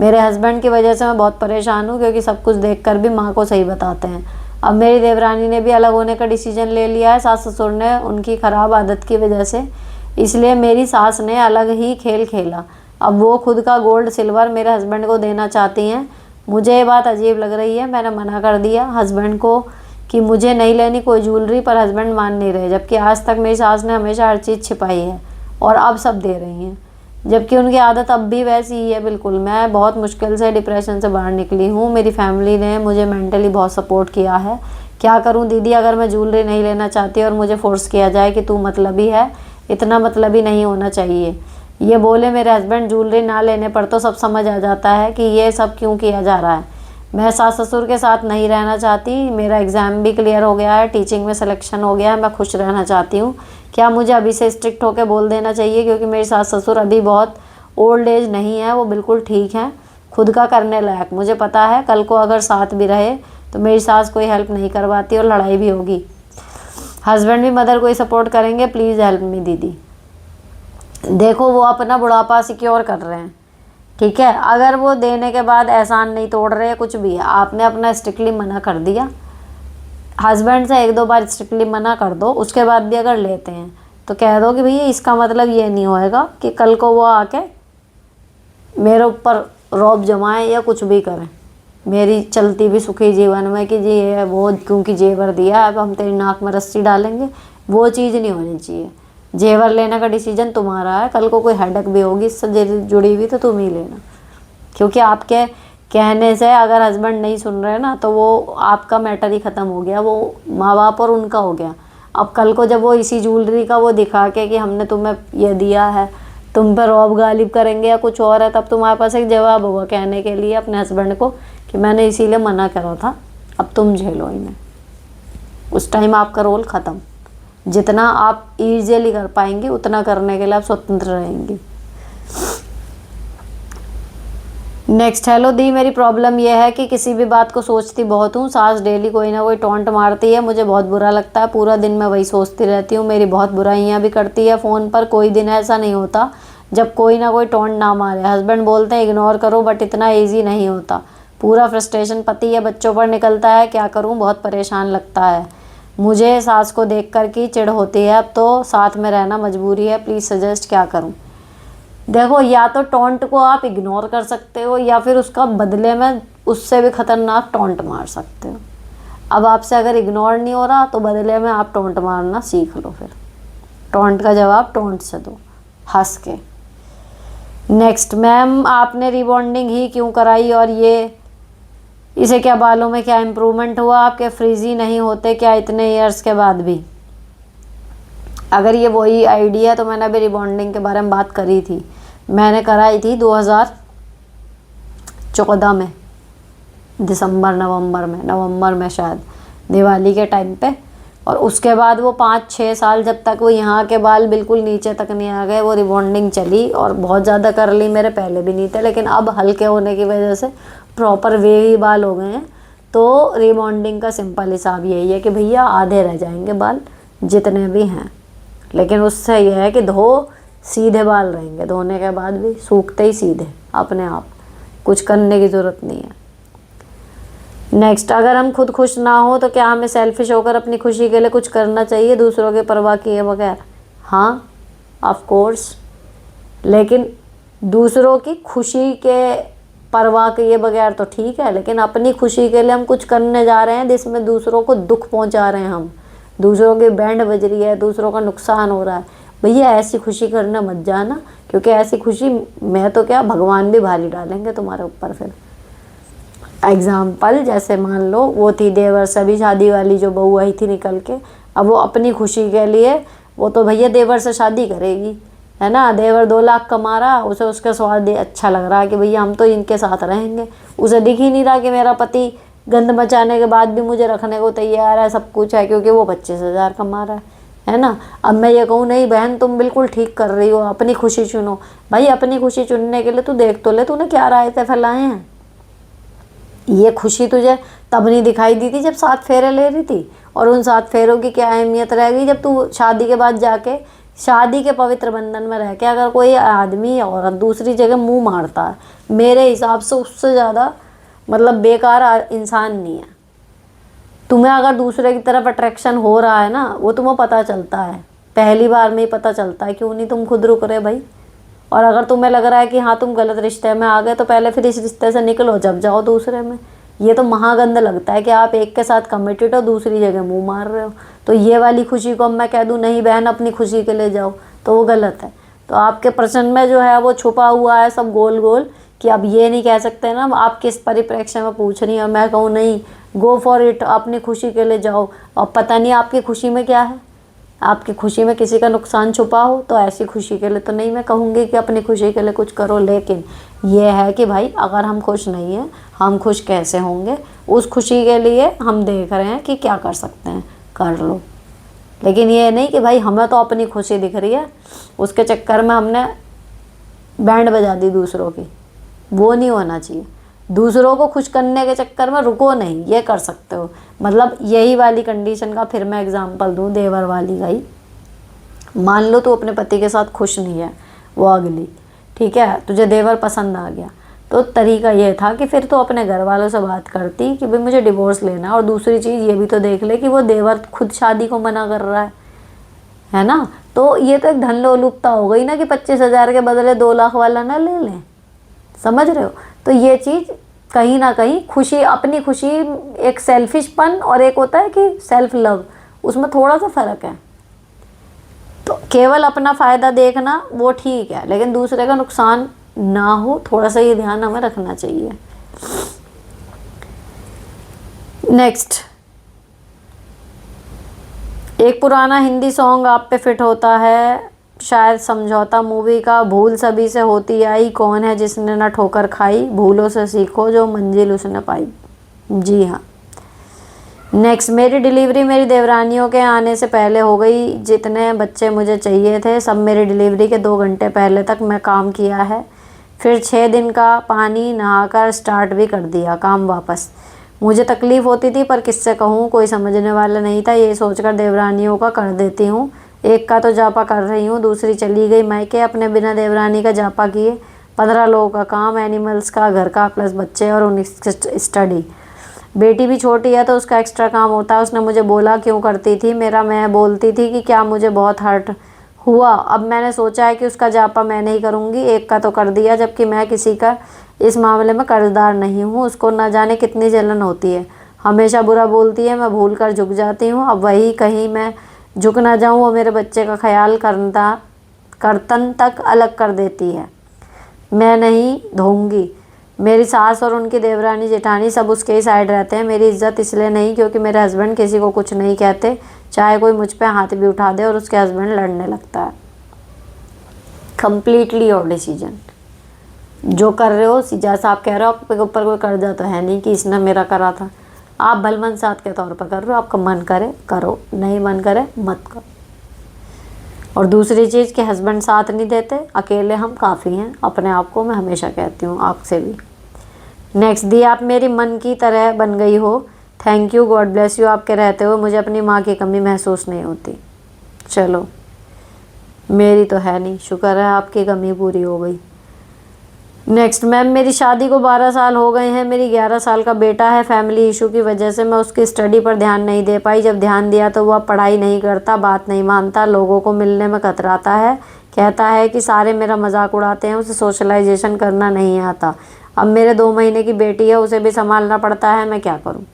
A: मेरे हस्बैंड की वजह से मैं बहुत परेशान हूँ, क्योंकि सब कुछ देखकर भी माँ को सही बताते हैं। अब मेरी देवरानी ने भी अलग होने का डिसीजन ले लिया है सास ससुर ने, उनकी ख़राब आदत की वजह से। इसलिए मेरी सास ने अलग ही खेल खेला। अब वो खुद का गोल्ड सिल्वर मेरे हस्बैंड को देना चाहती हैं। मुझे ये बात अजीब लग रही है। मैंने मना कर दिया हस्बैंड को कि मुझे नहीं लेनी कोई ज्वेलरी, पर हस्बैंड मान नहीं रहे। जबकि आज तक मेरी सास ने हमेशा हर चीज़ छिपाई है और अब सब दे रही हैं, जबकि उनकी आदत अब भी वैसी ही है बिल्कुल। मैं बहुत मुश्किल से डिप्रेशन से बाहर निकली हूँ। मेरी फैमिली ने मुझे मेंटली बहुत सपोर्ट किया है। क्या करूँ दीदी, अगर मैं ज्वेलरी नहीं लेना चाहती और मुझे फोर्स किया जाए कि तू मतलबी है, इतना मतलबी नहीं होना चाहिए। ये बोले मेरे हस्बैंड, ज्वेलरी ना लेने पर तो सब समझ आ जाता है कि ये सब क्यों किया जा रहा है। मैं सास ससुर के साथ नहीं रहना चाहती। मेरा एग्ज़ाम भी क्लियर हो गया है, टीचिंग में सिलेक्शन हो गया है, मैं खुश रहना चाहती हूँ। क्या मुझे अभी से स्ट्रिक्ट होकर बोल देना चाहिए? क्योंकि मेरे सास ससुर अभी बहुत ओल्ड एज नहीं है, वो बिल्कुल ठीक हैं, खुद का करने लायक। मुझे पता है कल को अगर साथ भी रहे तो मेरी सास कोई हेल्प नहीं करवाती और लड़ाई भी होगी। हस्बैंड भी मदर को ही सपोर्ट करेंगे। प्लीज़ हेल्प मी दीदी। देखो वो अपना बुढ़ापा सिक्योर कर रहे हैं, ठीक है। अगर वो देने के बाद एहसान नहीं तोड़ रहे, कुछ भी है, आपने अपना स्ट्रिक्टली मना कर दिया। हस्बैंड से एक दो बार स्ट्रिक्टली मना कर दो, उसके बाद भी अगर लेते हैं तो कह दो कि भैया इसका मतलब ये नहीं होएगा कि कल को वो आके मेरे ऊपर रौब जमाएं या कुछ भी करें मेरी चलती भी सुखी जीवन में, कि जी ये वो क्योंकि जेवर दिया अब हम तेरी नाक में रस्सी डालेंगे। वो चीज़ नहीं होनी चाहिए। जेवर लेने का डिसीजन तुम्हारा है, कल को कोई हेडक भी होगी इससे जुड़ी हुई तो तुम ही लेना। क्योंकि आपके कहने से अगर हस्बैंड नहीं सुन रहे ना, तो वो आपका मैटर ही ख़त्म हो गया, वो माँ बाप और उनका हो गया। अब कल को जब वो इसी ज्वेलरी का वो दिखा के कि हमने तुम्हें ये दिया है, तुम पर रौब गालिब करेंगे या कुछ और है, तब तुम्हारे पास एक जवाब होगा कहने के लिए अपने हस्बैंड को कि मैंने इसीलिए मना करा था, अब तुम झेलो इन्हें। उस टाइम आपका रोल ख़त्म। जितना आप ईजिली कर पाएंगे उतना करने के लिए आप स्वतंत्र रहेंगी। नेक्स्ट, हेलो दी, मेरी प्रॉब्लम यह है कि किसी भी बात को सोचती बहुत हूँ। सास डेली कोई ना कोई टॉन्ट मारती है, मुझे बहुत बुरा लगता है। पूरा दिन मैं वही सोचती रहती हूँ। मेरी बहुत बुराइयाँ भी करती है फ़ोन पर। कोई दिन ऐसा नहीं होता जब कोई ना कोई टॉन्ट ना मारे। हस्बैंड बोलते हैं इग्नोर करो, बट इतना ईजी नहीं होता। पूरा फ्रस्ट्रेशन पति या बच्चों पर निकलता है। क्या करूँ, बहुत परेशान लगता है मुझे। सास को देख कर की चिढ़ होती है। अब तो साथ में रहना मजबूरी है। प्लीज़ सजेस्ट क्या करूँ? देखो, या तो टॉन्ट को आप इग्नोर कर सकते हो या फिर उसका बदले में उससे भी ख़तरनाक टॉन्ट मार सकते हो। अब आपसे अगर इग्नोर नहीं हो रहा तो बदले में आप टॉन्ट मारना सीख लो। फिर टॉन्ट का जवाब टॉन्ट से दो, हंस के। नेक्स्ट, मैम आपने रिबॉन्डिंग ही क्यों कराई और ये इसे क्या बालों में क्या इम्प्रूवमेंट हुआ? आपके फ्रीजी नहीं होते क्या इतने ईयर्स के बाद भी? अगर ये वही आइडिया तो मैंने अभी रिबॉन्डिंग के बारे में बात करी थी। मैंने कराई थी 2014 में, नवंबर में शायद, दिवाली के टाइम पे। और उसके बाद वो 5-6 साल जब तक वो यहाँ के बाल बिल्कुल नीचे तक नहीं आ गए, वो रिबॉन्डिंग चली। और बहुत ज़्यादा कर ली, मेरे पहले भी नहीं थे, लेकिन अब हल्के होने की वजह से प्रॉपर वेवी बाल हो गए हैं। तो रिबॉन्डिंग का सिंपल हिसाब यही है कि भैया आधे रह जाएंगे बाल जितने भी हैं, लेकिन उससे यह है कि सीधे बाल रहेंगे, धोने के बाद भी सूखते ही सीधे अपने आप, कुछ करने की ज़रूरत नहीं है। नेक्स्ट, अगर हम खुद खुश ना हो तो क्या हमें सेल्फिश होकर अपनी खुशी के लिए कुछ करना चाहिए दूसरों के परवाह किए बगैर? हाँ, ऑफ कोर्स, लेकिन दूसरों की खुशी के परवाह किए बगैर तो ठीक है, लेकिन अपनी खुशी के लिए हम कुछ करने जा रहे हैं जिसमें दूसरों को दुख पहुंचा रहे हैं, हम दूसरों की बैंड बज रही है, दूसरों का नुकसान हो रहा है, भैया ऐसी खुशी करने मत जाना। क्योंकि ऐसी खुशी मैं तो क्या, भगवान भी भारी डालेंगे तुम्हारे ऊपर। फिर एग्जाम्पल, जैसे मान लो वो थी देवर से अभी शादी वाली जो बहू आई थी निकल के, अब वो अपनी खुशी के लिए, वो तो भैया देवर से शादी करेगी, है ना। देवर 2 लाख कमा रहा, उसे उसका स्वाद अच्छा लग रहा है कि भैया हम तो इनके साथ रहेंगे। उसे दिख ही नहीं रहा कि मेरा पति गंद मचाने के बाद भी मुझे रखने को तैयार है, सब कुछ है, क्योंकि वो 25,000 कमा रहा है ना। अब मैं ये कहूँ नहीं बहन तुम बिल्कुल ठीक कर रही हो, अपनी खुशी चुनो। भाई अपनी खुशी चुनने के लिए तू देख तो ले तूने क्या रायते फैलाए हैं। ये खुशी तुझे तब नहीं दिखाई दी थी जब 7 फेरे ले रही थी, और उन 7 फेरों की क्या अहमियत रह गई जब तू शादी के बाद जाके, शादी के पवित्र बंधन में रह के अगर कोई आदमी और दूसरी जगह मुंह मारता है, मेरे हिसाब से उससे ज़्यादा मतलब बेकार इंसान नहीं है। तुम्हें अगर दूसरे की तरफ अट्रैक्शन हो रहा है ना, वो तुम्हें पता चलता है, पहली बार में ही पता चलता है, क्यों नहीं तुम खुद रुक रहे भाई। और अगर तुम्हें लग रहा है कि हाँ तुम गलत रिश्ते में आ गए, तो पहले फिर इस रिश्ते से निकलो, जब जाओ दूसरे में। ये तो महागंद लगता है कि आप एक के साथ कमिटेड हो, दूसरी जगह मुंह मार रहे हो। तो ये वाली खुशी को अब मैं कह दूँ नहीं बहन अपनी खुशी के लिए जाओ, तो वो गलत है। तो आपके प्रश्न में जो है वो छुपा हुआ है सब गोल गोल, कि अब ये नहीं कह सकते ना आप किस परिप्रेक्ष्य में पूछ रही हैं और मैं कहूँ नहीं गो फॉर इट, अपनी खुशी के लिए जाओ। और पता नहीं आपकी खुशी में क्या है, आपकी खुशी में किसी का नुकसान छुपा हो, तो ऐसी खुशी के लिए तो नहीं मैं कहूँगी कि अपनी खुशी के लिए कुछ करो। लेकिन ये है कि भाई अगर हम खुश नहीं हैं, हम खुश कैसे होंगे, उस खुशी के लिए हम देख रहे हैं कि क्या कर सकते हैं, कर लो। लेकिन ये नहीं कि भाई हमें तो अपनी खुशी दिख रही है, उसके चक्कर में हमने बैंड बजा दी दूसरों की, वो नहीं होना चाहिए। दूसरों को खुश करने के चक्कर में रुको नहीं, ये कर सकते हो। मतलब यही वाली कंडीशन का फिर मैं एग्जांपल दूँ देवर वाली का ही। मान लो तू अपने पति के साथ खुश नहीं है, वो अगली, ठीक है, तुझे देवर पसंद आ गया, तो तरीका ये था कि फिर तो अपने घर वालों से बात करती कि भाई मुझे डिवोर्स लेना है। और दूसरी चीज़ ये भी तो देख ले कि वो देवर खुद शादी को मना कर रहा है ना। तो ये तो एक धन लोलुपता हो गई ना कि 25,000 के बदले 2 लाख वाला ना ले लें, समझ रहे हो। तो ये चीज़ कहीं ना कहीं खुशी, अपनी खुशी, एक सेल्फिशपन और एक होता है कि सेल्फ लव, उसमें थोड़ा सा फ़र्क है। तो केवल अपना फ़ायदा देखना वो ठीक है, लेकिन दूसरे का नुकसान ना हो, थोड़ा सा ये ध्यान हमें रखना चाहिए। नेक्स्ट, एक पुराना हिंदी सॉन्ग आप पे फिट होता है, शायद समझौता मूवी का। भूल सभी से होती आई, कौन है जिसने न ठोकर खाई, भूलों से सीखो जो मंजिल उसने पाई। जी हाँ। नेक्स्ट, मेरी डिलीवरी मेरी देवरानियों के आने से पहले हो गई। जितने बच्चे मुझे चाहिए थे सब मेरी डिलीवरी के 2 घंटे पहले तक मैं काम किया है। फिर 6 दिन का पानी नहाकर स्टार्ट भी कर दिया काम वापस। मुझे तकलीफ़ होती थी पर किससे कहूँ, कोई समझने वाला नहीं था। ये सोचकर देवरानियों का कर देती हूँ, एक का तो जापा कर रही हूँ, दूसरी चली गई मायके अपने बिना देवरानी का जापा किए। 15 लोगों का काम, एनिमल्स का, घर का, प्लस बच्चे और उनकी स्टडी। बेटी भी छोटी है तो उसका एक्स्ट्रा काम होता है। उसने मुझे बोला क्यों करती थी मेरा, मैं बोलती थी कि क्या मुझे बहुत हर्ट हुआ। अब मैंने सोचा है कि उसका जापा मैं नहीं करूँगी, एक का तो कर दिया, जबकि मैं किसी का इस मामले में कर्जदार नहीं हूँ। उसको ना जाने कितनी जलन होती है, हमेशा बुरा बोलती है, मैं भूल कर झुक जाती हूँ। अब वही कहीं मैं झुक ना जाऊँ, वो मेरे बच्चे का ख्याल करतन तक अलग कर देती है। मैं नहीं धोऊंगी। मेरी सास और उनकी देवरानी जेठानी सब उसके ही साइड रहते हैं। मेरी इज्जत इसलिए नहीं क्योंकि मेरे हस्बैंड किसी को कुछ नहीं कहते, चाहे कोई मुझ पे हाथ भी उठा दे और उसके हस्बैंड लड़ने लगता है। कंप्लीटली योर डिसीजन, जो कर रहे हो। जैसा आप कह रहे हो आपके ऊपर कोई कर्जा तो है नहीं कि इसने मेरा करा था, आप बलवंत साथ के तौर पर कर रहे हो। आपका मन करे करो, नहीं मन करे मत करो। और दूसरी चीज़ कि हस्बैंड साथ नहीं देते, अकेले हम काफ़ी हैं अपने आप को, मैं हमेशा कहती हूँ आपसे भी। नेक्स्ट, दी आप मेरी मन की तरह बन गई हो, thank you, God bless you. आपके रहते हो मुझे अपनी माँ की कमी महसूस नहीं होती। चलो, मेरी तो है नहीं, शुक्र है आपकी कमी पूरी हो गई। नेक्स्ट, मैम मेरी शादी को 12 साल हो गए हैं, मेरी 11 साल का बेटा है। फैमिली इशू की वजह से मैं उसकी स्टडी पर ध्यान नहीं दे पाई। जब ध्यान दिया तो वह पढ़ाई नहीं करता, बात नहीं मानता, लोगों को मिलने में कतराता है, कहता है कि सारे मेरा मजाक उड़ाते हैं, उसे सोशलाइजेशन करना नहीं आता। अब मेरे 2 महीने की बेटी है, उसे भी संभालना पड़ता है, मैं क्या करूँ।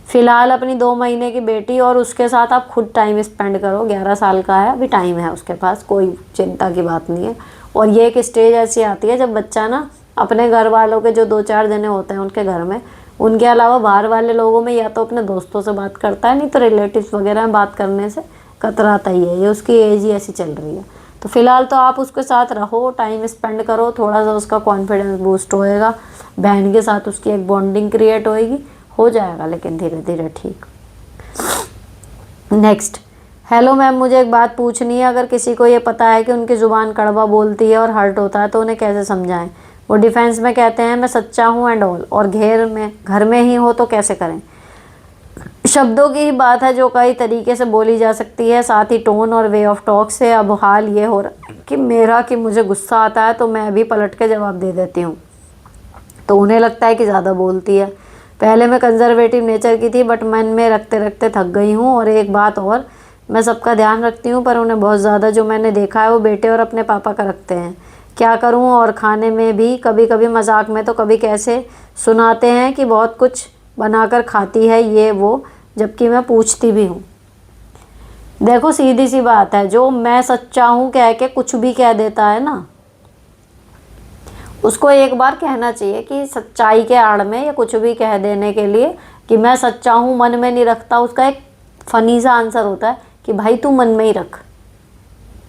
A: फ़िलहाल अपनी 2 महीने की बेटी और उसके साथ आप खुद टाइम स्पेंड करो। 11 साल का है, अभी टाइम है उसके पास, कोई चिंता की बात नहीं है। और ये एक स्टेज ऐसी आती है जब बच्चा ना अपने घर वालों के जो 2-4 जने होते हैं उनके घर में, उनके अलावा बाहर वाले लोगों में या तो अपने दोस्तों से बात करता है, नहीं तो रिलेटिव्स वगैरह में बात करने से कतराता ही है। ये उसकी एज ही ऐसी चल रही है। तो फ़िलहाल तो आप उसके साथ रहो, टाइम स्पेंड करो, थोड़ा सा उसका कॉन्फिडेंस बूस्ट होएगा, बहन के साथ उसकी एक बॉन्डिंग क्रिएट होएगी, हो जाएगा लेकिन धीरे धीरे ठीक। नेक्स्ट, हेलो मैम मुझे एक बात पूछनी है। अगर किसी को ये पता है कि उनकी ज़ुबान कड़वा बोलती है और हर्ट होता है तो उन्हें कैसे समझाएं। वो डिफेंस में कहते हैं मैं सच्चा हूँ एंड ऑल, और घर में ही हो तो कैसे करें। शब्दों की ही बात है जो कई तरीके से बोली जा सकती है, साथ ही टोन और वे ऑफ टॉक से। अब हाल ये हो रहा है कि मुझे गुस्सा आता है तो मैं भी पलट के जवाब दे देती हूँ, तो उन्हें लगता है कि ज़्यादा बोलती है। पहले मैं कंजर्वेटिव नेचर की थी, बट मन में रखते रखते थक गई हूँ। और एक बात और, मैं सबका ध्यान रखती हूँ, पर उन्हें बहुत ज़्यादा जो मैंने देखा है वो बेटे और अपने पापा का रखते हैं। क्या करूँ। और खाने में भी कभी कभी मजाक में, तो कभी कैसे सुनाते हैं कि बहुत कुछ बनाकर खाती है ये वो, जबकि मैं पूछती भी हूँ। देखो सीधी सी बात है, जो मैं सच्चा हूँ कह के कुछ भी कह देता है ना, उसको एक बार कहना चाहिए कि सच्चाई के आड़ में या कुछ भी कह देने के लिए कि मैं सच्चा हूँ मन में नहीं रखता, उसका एक फनी सा आंसर होता है कि भाई तू मन में ही रख,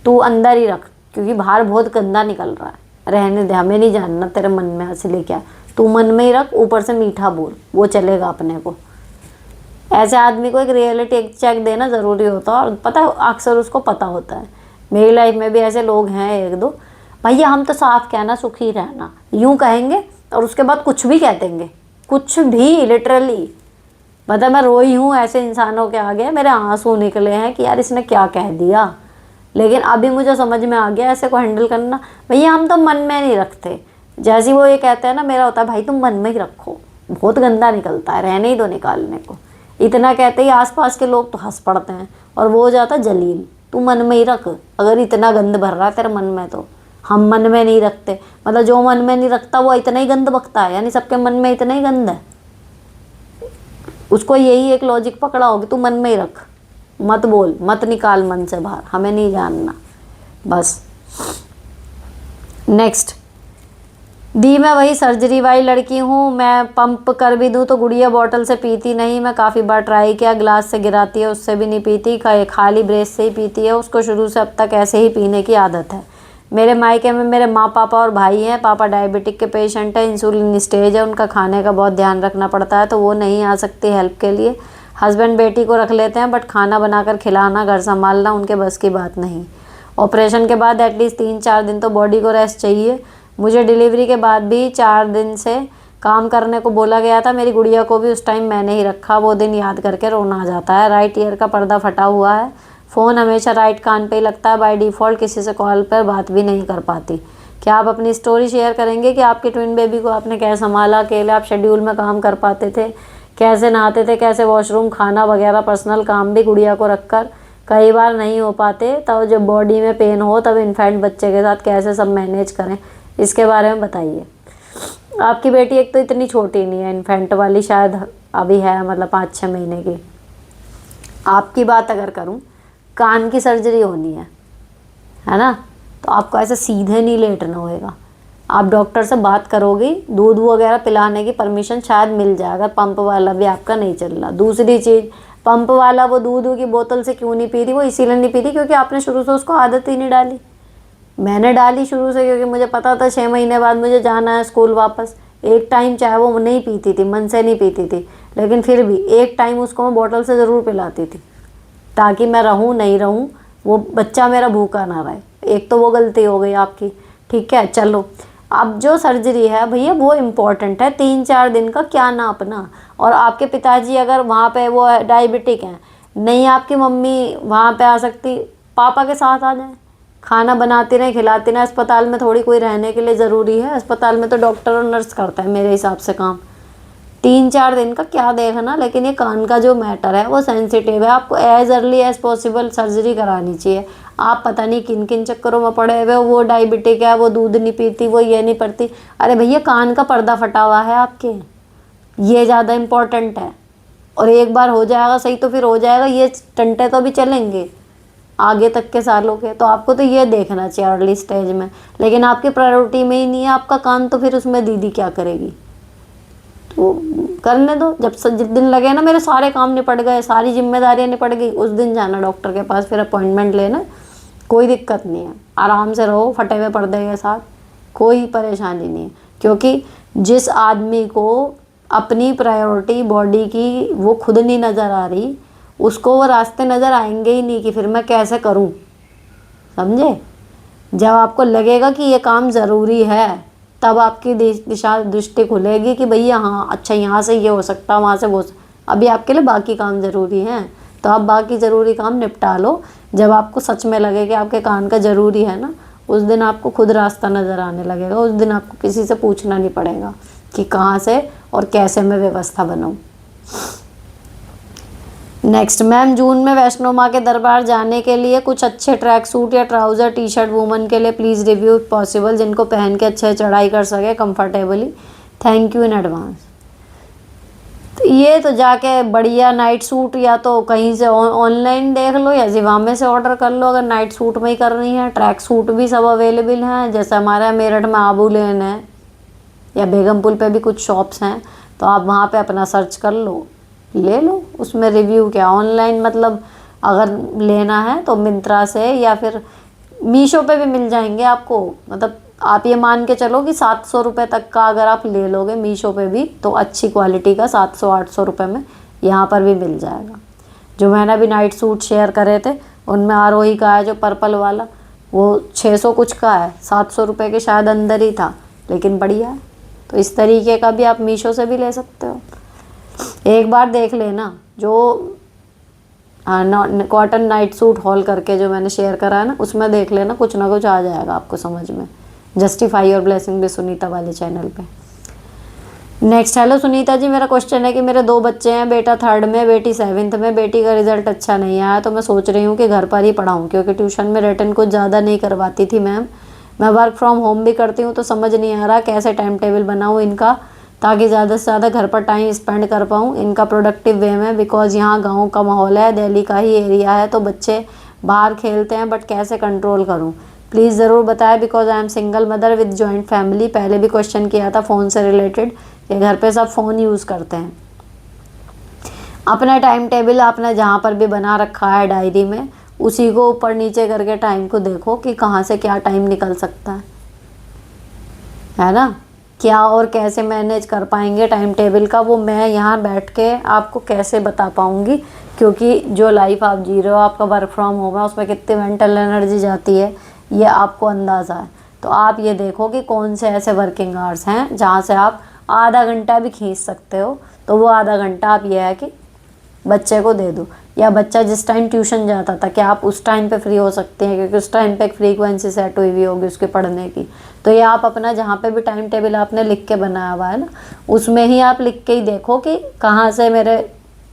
A: तू अंदर ही रख, क्योंकि बाहर बहुत गंदा निकल रहा है, रहने दे, हमें नहीं जानना तेरे मन में असली क्या। तू मन में ही रख, ऊपर से मीठा बोल, वो चलेगा अपने को। ऐसे आदमी को एक रियलिटी चेक देना ज़रूरी होता है, और पता है अक्सर उसको पता होता है। मेरी लाइफ में भी ऐसे लोग हैं एक दो, भैया हम तो साफ कहना सुखी रहना, यूँ कहेंगे और उसके बाद कुछ भी कह देंगे, कुछ भी लिटरली। मतलब मैं रोई हूँ ऐसे इंसानों के आगे, मेरे आंसू निकले हैं कि यार इसने क्या कह दिया। लेकिन अभी मुझे समझ में आ गया ऐसे को हैंडल करना। भैया हम तो मन में नहीं रखते, जैसे वो ये कहते हैं ना, मेरा होता है भाई तुम मन में ही रखो, बहुत गंदा निकलता है, रहने ही दो निकालने को। इतना कहते ही आसपास के लोग तो हंस पड़ते हैं, और वो हो जाता जलील, तू मन में ही रख, अगर इतना गंद भर रहा है तेरे मन में तो। हम मन में नहीं रखते, मतलब जो मन में नहीं रखता वो इतना ही गंद बकता है, यानी सबके मन में इतना ही गंद है। उसको यही एक लॉजिक पकड़ा होगी, तू मन में ही रख, मत बोल, मत निकाल मन से बाहर, हमें नहीं जानना बस। नेक्स्ट, दी मैं वही सर्जरी वाली लड़की हूँ, मैं पंप कर भी दूँ तो गुड़िया बॉटल से पीती नहीं। मैं काफ़ी बार ट्राई किया, गिलास से गिराती है उससे भी नहीं पीती, खाली ब्रेस से ही पीती है। उसको शुरू से अब तक ऐसे ही पीने की आदत है। मेरे मायके में मेरे माँ पापा और भाई हैं। पापा डायबिटिक के पेशेंट हैं, इंसुलिन स्टेज है, उनका खाने का बहुत ध्यान रखना पड़ता है, तो वो नहीं आ सकती हेल्प के लिए। हस्बैंड बेटी को रख लेते हैं, बट खाना बनाकर खिलाना, घर संभालना उनके बस की बात नहीं। ऑपरेशन के बाद एटलीस्ट 3-4 दिन तो बॉडी को रेस्ट चाहिए। मुझे डिलीवरी के बाद भी 4 दिन से काम करने को बोला गया था। मेरी गुड़िया को भी उस टाइम मैंने ही रखा, वो दिन याद करके रोना आ जाता है। राइट ईयर का पर्दा फटा हुआ है, फ़ोन हमेशा राइट कान पे ही लगता है, बाय डिफ़ॉल्ट किसी से कॉल पर बात भी नहीं कर पाती। क्या आप अपनी स्टोरी शेयर करेंगे कि आपके ट्विन बेबी को आपने कैसे संभाला, अकेले आप शेड्यूल में काम कर पाते थे, कैसे नहाते थे, कैसे वॉशरूम, खाना वगैरह, पर्सनल काम भी गुड़िया को रखकर कई बार नहीं हो पाते, तब जब बॉडी में पेन हो तब इन्फेंट बच्चे के साथ कैसे सब मैनेज करें, इसके बारे में बताइए। आपकी बेटी एक तो इतनी छोटी नहीं है, इन्फेंट वाली शायद अभी है, मतलब 5-6 महीने की। आपकी बात अगर करूं, कान की सर्जरी होनी है ना, तो आपको ऐसे सीधे नहीं लेटना होएगा। आप डॉक्टर से बात करोगे, दूध वगैरह पिलाने की परमिशन शायद मिल जाए, अगर पंप वाला भी आपका नहीं चल रहा। दूसरी चीज़, पंप वाला वो दूध की बोतल से क्यों नहीं पी रही, वो इसीलिए नहीं पी रही क्योंकि आपने शुरू से उसको आदत ही नहीं डाली। मैंने डाली शुरू से, क्योंकि मुझे पता था 6 महीने बाद मुझे जाना है स्कूल वापस। एक टाइम चाहे वो नहीं पीती थी, मन से नहीं पीती थी, लेकिन फिर भी एक टाइम उसको मैं बोतल से ज़रूर पिलाती थी, ताकि मैं रहूं नहीं रहूं, वो बच्चा मेरा भूखा ना रहे। एक तो वो गलती हो गई आपकी, ठीक है। चलो, अब जो सर्जरी है भैया वो इम्पॉर्टेंट है, 3-4 दिन का क्या नापना। और आपके पिताजी अगर वहाँ पे वो डायबिटिक हैं, नहीं आपकी मम्मी वहाँ पे आ सकती, पापा के साथ आ जाए, खाना बनाती रहें, खिलाती रहें। अस्पताल में थोड़ी कोई रहने के लिए ज़रूरी है, अस्पताल में तो डॉक्टर और नर्स करता है मेरे हिसाब से काम। 3-4 दिन का क्या देखना, लेकिन ये कान का जो मैटर है वो सेंसिटिव है, आपको as early as possible surgery करानी चाहिए। आप पता नहीं किन किन चक्करों में पड़े हुए, वो डायबिटिक है, वो दूध नहीं पीती, वो ये नहीं पड़ती। अरे भैया कान का पर्दा फटा हुआ है आपके, ये ज़्यादा इम्पोर्टेंट है। और एक बार हो जाएगा सही तो फिर हो जाएगा, ये टंटे तो भी चलेंगे आगे तक के सालों के। तो आपको तो ये देखना चाहिए अर्ली स्टेज में, लेकिन आपकी प्रायोरिटी में ही नहीं है आपका कान, तो फिर उसमें दीदी क्या करेगी। तो करने दो, जिस दिन लगे ना मेरे सारे काम निपट गए, सारी जिम्मेदारियां निपट गई, उस दिन जाना डॉक्टर के पास, फिर अपॉइंटमेंट लेना, कोई दिक्कत नहीं है। आराम से रहो फटे हुए पर्दे के साथ, कोई परेशानी नहीं है। क्योंकि जिस आदमी को अपनी प्रायोरिटी बॉडी की वो खुद नहीं नज़र आ रही, उसको वो रास्ते नज़र आएंगे ही नहीं कि फिर मैं कैसे करूं, समझे। जब आपको लगेगा कि ये काम ज़रूरी है, तब आपकी दिशा दृष्टि खुलेगी कि भैया हाँ अच्छा यहाँ से ये हो सकता, वहाँ से वो। अभी आपके लिए बाकी काम ज़रूरी हैं, तो आप बाकी ज़रूरी काम निपटा लो। जब आपको सच में लगे कि आपके कान का ज़रूरी है ना, उस दिन आपको खुद रास्ता नज़र आने लगेगा। उस दिन आपको किसी से पूछना नहीं पड़ेगा कि कहाँ से और कैसे मैं व्यवस्था बनाऊँ। नेक्स्ट, मैम जून में वैष्णो माँ के दरबार जाने के लिए कुछ अच्छे ट्रैक सूट या ट्राउज़र टी शर्ट वुमन के लिए प्लीज़ रिव्यू पॉसिबल, जिनको पहन के अच्छे चढ़ाई कर सके comfortably, thank you in advance. तो ये तो जाके बढ़िया नाइट सूट या तो कहीं से ऑनलाइन देख लो या जिवामे से ऑर्डर कर लो, अगर नाइट सूट में ही करनी है। ट्रैक सूट भी सब अवेलेबल हैं, जैसे हमारे यहाँ मेरठ में आबू लेन है या बेगमपुल पे भी कुछ शॉप्स हैं, तो आप वहाँ पे अपना सर्च कर लो, ले लो। उसमें रिव्यू क्या, ऑनलाइन मतलब अगर लेना है तो मिंत्रा से या फिर मीशो पे भी मिल जाएंगे आपको। मतलब आप ये मान के चलो कि 700 रुपये तक का अगर आप ले लोगे मीशो पे भी, तो अच्छी क्वालिटी का 700-800 रुपये में यहाँ पर भी मिल जाएगा। जो मैंने अभी नाइट सूट शेयर करे थे उनमें आरोही का है जो पर्पल वाला, वो 600 कुछ का है, 700 रुपये के शायद अंदर ही था, लेकिन बढ़िया है। तो इस तरीके का भी आप मीशो से भी ले सकते हो। एक बार देख लेना, जो कॉटन नाइट सूट हॉल करके जो मैंने शेयर करा है ना, उसमें देख लेना, कुछ ना कुछ आ जाएगा आपको समझ में। जस्टिफाई योर ब्लेसिंग भी सुनीता वाले चैनल पे। नेक्स्ट, हेलो सुनीता जी, मेरा क्वेश्चन है कि मेरे 2 बच्चे हैं, बेटा 3rd में, बेटी 7th में। बेटी का रिजल्ट अच्छा नहीं आया तो मैं सोच रही हूँ कि घर पर ही पढ़ाऊँ, क्योंकि ट्यूशन में रिटन कुछ ज़्यादा नहीं करवाती थी मैम। मैं वर्क फ्रॉम होम भी करती हूँ, तो समझ नहीं आ रहा कैसे टाइम टेबल बनाऊँ इनका, ताकि ज़्यादा से ज़्यादा घर पर टाइम स्पेंड कर पाऊँ इनका प्रोडक्टिव वे में। बिकॉज़ यहाँ गांव का माहौल है, दिल्ली का ही एरिया है, तो बच्चे बाहर खेलते हैं, बट कैसे कंट्रोल करूँ प्लीज़ ज़रूर बताएं। Because I am single mother with joint family. पहले भी क्वेश्चन किया था फ़ोन से रिलेटेड, कि घर पे सब फ़ोन यूज़ करते हैं। अपना टाइम टेबल आपने जहाँ पर भी बना रखा है डायरी में, उसी को ऊपर नीचे करके टाइम को देखो कि कहाँ से क्या टाइम निकल सकता है ना, क्या और कैसे मैनेज कर पाएंगे टाइम टेबल का, वो मैं यहाँ बैठ के आपको कैसे बता पाऊँगी। क्योंकि जो लाइफ आप जी रहे हो, आपका वर्क फ्रॉम होम है, उसमें कितनी मेंटल एनर्जी जाती है ये आपको अंदाज़ा है। तो आप ये देखो कि कौन से ऐसे वर्किंग आवर्स हैं जहाँ से आप आधा घंटा भी खींच सकते हो, तो वो आधा घंटा आप ये है कि बच्चे को दे दो। या बच्चा जिस टाइम ट्यूशन जाता था, क्या आप उस टाइम पे फ्री हो सकते हैं, क्योंकि उस टाइम पे एक फ्रीक्वेंसी सेट हुई हुई होगी उसके पढ़ने की। तो ये आप अपना जहाँ पे भी टाइम टेबल आपने लिख के बनाया हुआ है ना, उसमें ही आप लिख के ही देखो कि कहाँ से मेरे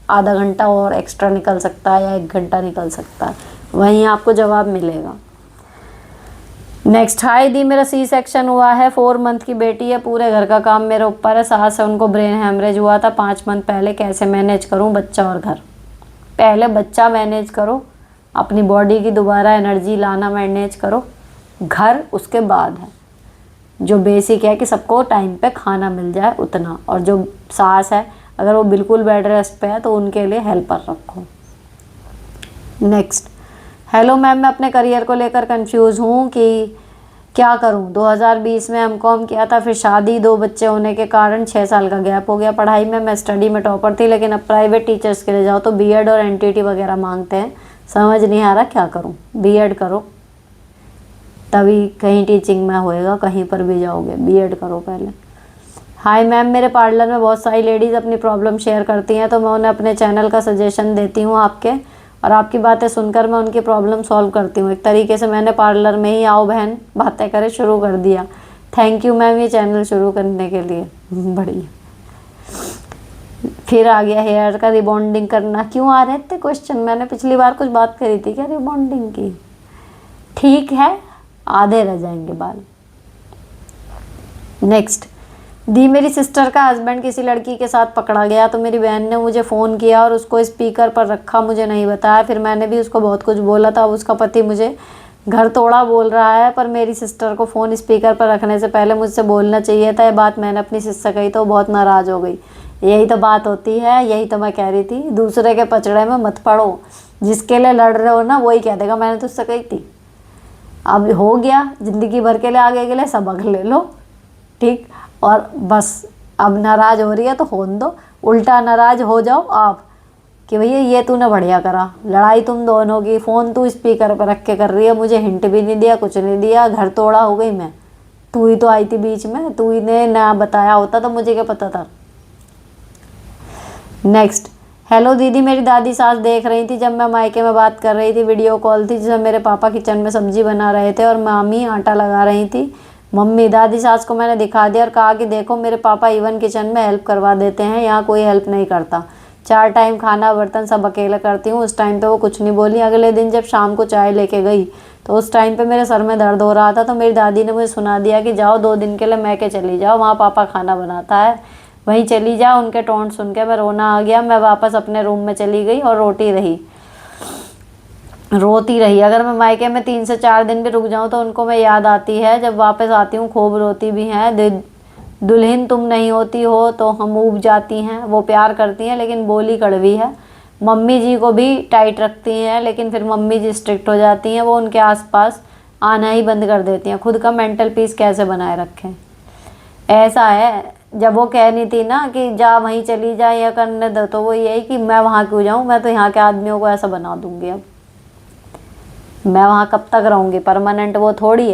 A: आधा घंटा और एक्स्ट्रा निकल सकता है या 1 घंटा निकल सकता है, वहीं आपको जवाब मिलेगा। नेक्स्ट, हाय दी, मेरा सी सेक्शन हुआ है, 4 मंथ की बेटी है, पूरे घर का काम मेरे ऊपर है, सास है उनको ब्रेन हेमरेज हुआ था 5 मंथ पहले, कैसे मैनेज करूं बच्चा और घर। पहले बच्चा मैनेज करो, अपनी बॉडी की दोबारा एनर्जी लाना मैनेज करो, घर उसके बाद है। जो बेसिक है कि सबको टाइम पे खाना मिल जाए उतना, और जो सास है अगर वो बिल्कुल बेड रेस्ट पे है तो उनके लिए हेल्पर रखो। नेक्स्ट, हेलो मैम, मैं अपने करियर को लेकर कंफ्यूज हूँ कि क्या करूँ। 2020 में एमकॉम किया था, फिर शादी, 2 बच्चे होने के कारण 6 साल का गैप हो गया पढ़ाई में। मैं स्टडी में टॉपर थी, लेकिन अब प्राइवेट टीचर्स के लिए जाओ तो बीएड और एनटीटी वगैरह मांगते हैं, समझ नहीं आ रहा क्या करूँ। बीएड करो, तभी कहीं टीचिंग में होएगा, कहीं पर भी जाओगे, बीएड करो पहले। हाय मैम, मेरे पार्लर में बहुत सारी लेडीज़ अपनी प्रॉब्लम शेयर करती हैं, तो मैं उन्हें अपने चैनल का सजेशन देती हूँ आपके, और आपकी बातें सुनकर मैं उनकी प्रॉब्लम सॉल्व करती हूँ। एक तरीके से मैंने पार्लर में ही आओ बहन बातें करें शुरू कर दिया। थैंक यू मैम ये चैनल शुरू करने के लिए, बढ़िया। फिर आ गया हेयर का रिबॉन्डिंग करना, क्यों आ रहे थे क्वेश्चन, मैंने पिछली बार कुछ बात करी थी क्या रिबॉन्डिंग की। ठीक है, आधे रह जाएंगे बाल। नेक्स्ट, दी, मेरी सिस्टर का हस्बैंड किसी लड़की के साथ पकड़ा गया, तो मेरी बहन ने मुझे फ़ोन किया और उसको स्पीकर पर रखा, मुझे नहीं बताया। फिर मैंने भी उसको बहुत कुछ बोला था। अब उसका पति मुझे घर तोड़ा बोल रहा है, पर मेरी सिस्टर को फ़ोन स्पीकर पर रखने से पहले मुझसे बोलना चाहिए था। ये बात मैंने अपनी सिस्टर कही तो बहुत नाराज़ हो गई। यही तो बात होती है, यही तो मैं कह रही थी, दूसरे के पचड़े में मत पड़ो। जिसके लिए लड़ रहे हो ना वही कह देगा मैंने तुझसे कही थी। अब हो गया, ज़िंदगी भर के लिए आगे के लिए सबक ले लो, ठीक। और बस अब नाराज़ हो रही है तो होने दो, उल्टा नाराज़ हो जाओ आप कि भैया ये तूने बढ़िया करा, लड़ाई तुम दोनों की, फ़ोन तू स्पीकर पर रख के कर रही है, मुझे हिंट भी नहीं दिया, कुछ नहीं दिया, घर तोड़ा हो गई मैं। तू ही तो आई थी बीच में, तू ही ने ना बताया होता तो मुझे क्या पता था। नेक्स्ट, हेलो दीदी, मेरी दादी सास देख रही थी जब मैं मायके में बात कर रही थी, वीडियो कॉल थी जिसमें मेरे पापा किचन में सब्जी बना रहे थे और मामी आटा लगा रही थी। मम्मी दादी सास को मैंने दिखा दिया और कहा कि देखो मेरे पापा इवन किचन में हेल्प करवा देते हैं, यहाँ कोई हेल्प नहीं करता। 4 टाइम खाना बर्तन सब अकेले करती हूँ। उस टाइम पे वो कुछ नहीं बोली। अगले दिन जब शाम को चाय लेके गई तो उस टाइम पे मेरे सर में दर्द हो रहा था, तो मेरी दादी ने मुझे सुना दिया कि जाओ 2 दिन के लिए मैके चली जाओ, वहाँ पापा खाना बनाता है, वहीं चली जाओ। उनके टोंट सुन के मैं रोना आ गया। मैं वापस अपने रूम में चली गई और रोती रही। अगर मैं मायके में 3 से 4 दिन भी रुक जाऊं तो उनको मैं याद आती है। जब वापस आती हूँ खूब रोती भी हैं। दुल्हन तुम नहीं होती हो तो हम ऊब जाती हैं। वो प्यार करती हैं लेकिन बोली कड़वी है। मम्मी जी को भी टाइट रखती हैं लेकिन फिर मम्मी जी स्ट्रिक्ट हो जाती हैं, वो उनके आसपास आना ही बंद कर देती हैं। खुद का मेंटल पीस कैसे बनाए रखें, ऐसा है। जब वो कह नहीं थी ना कि जा वहीं चली जा या करने दो, तो वो यही कि मैं वहाँ क्यों जाऊँ, मैं तो यहाँ के आदमियों को ऐसा बना दूँगी। अब मैं वहाँ कब तक रहूँगी, परमानेंट वो थोड़ी